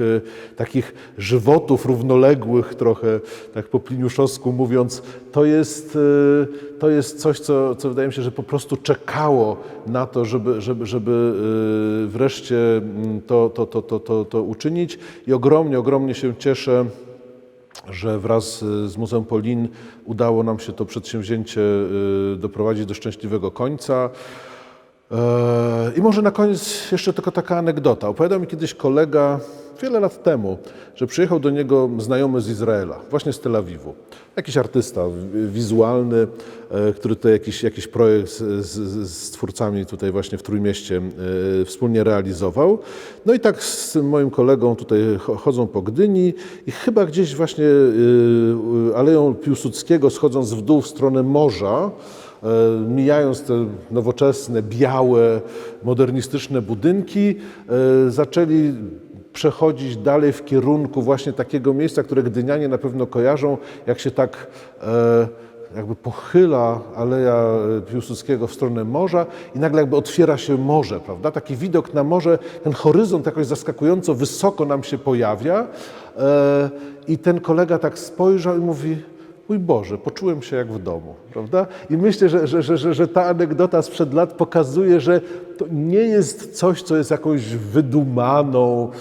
takich żywotów równoległych trochę, tak po pliniuszowsku mówiąc, to jest coś, co wydaje mi się, że po prostu czekało na to, żeby wreszcie to uczynić i ogromnie się cieszę, że wraz z Muzeum Polin udało nam się to przedsięwzięcie doprowadzić do szczęśliwego końca. I może na koniec jeszcze tylko taka anegdota. Opowiadał mi kiedyś kolega wiele lat temu, że przyjechał do niego znajomy z Izraela, właśnie z Tel Awiwu. Jakiś artysta wizualny, który tutaj jakiś projekt z twórcami tutaj właśnie w Trójmieście wspólnie realizował. No i tak z moim kolegą tutaj chodzą po Gdyni i chyba gdzieś właśnie Aleją Piłsudskiego, schodząc w dół w stronę morza, mijając te nowoczesne, białe, modernistyczne budynki, zaczęli przechodzić dalej w kierunku właśnie takiego miejsca, które gdynianie na pewno kojarzą, jak się tak jakby pochyla Aleja Piłsudskiego w stronę morza i nagle jakby otwiera się morze, prawda? Taki widok na morze, ten horyzont jakoś zaskakująco wysoko nam się pojawia i ten kolega tak spojrzał i mówi: mój Boże, poczułem się jak w domu, prawda? I myślę, że ta anegdota sprzed lat pokazuje, że to nie jest coś, co jest jakąś wydumaną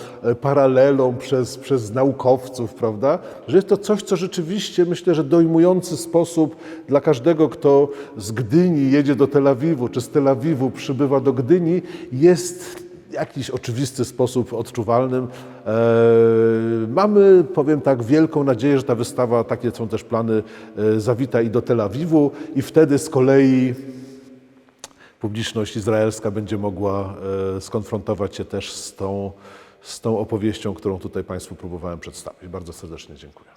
paralelą przez naukowców, prawda? Że jest to coś, co rzeczywiście, myślę, że dojmujący sposób dla każdego, kto z Gdyni jedzie do Tel Awiwu, czy z Tel Awiwu przybywa do Gdyni, jest w jakiś oczywisty sposób odczuwalnym. Mamy, powiem tak, wielką nadzieję, że ta wystawa, takie są też plany, zawita i do Tel Awiwu i wtedy z kolei publiczność izraelska będzie mogła skonfrontować się też z tą opowieścią, którą tutaj Państwu próbowałem przedstawić. Bardzo serdecznie dziękuję.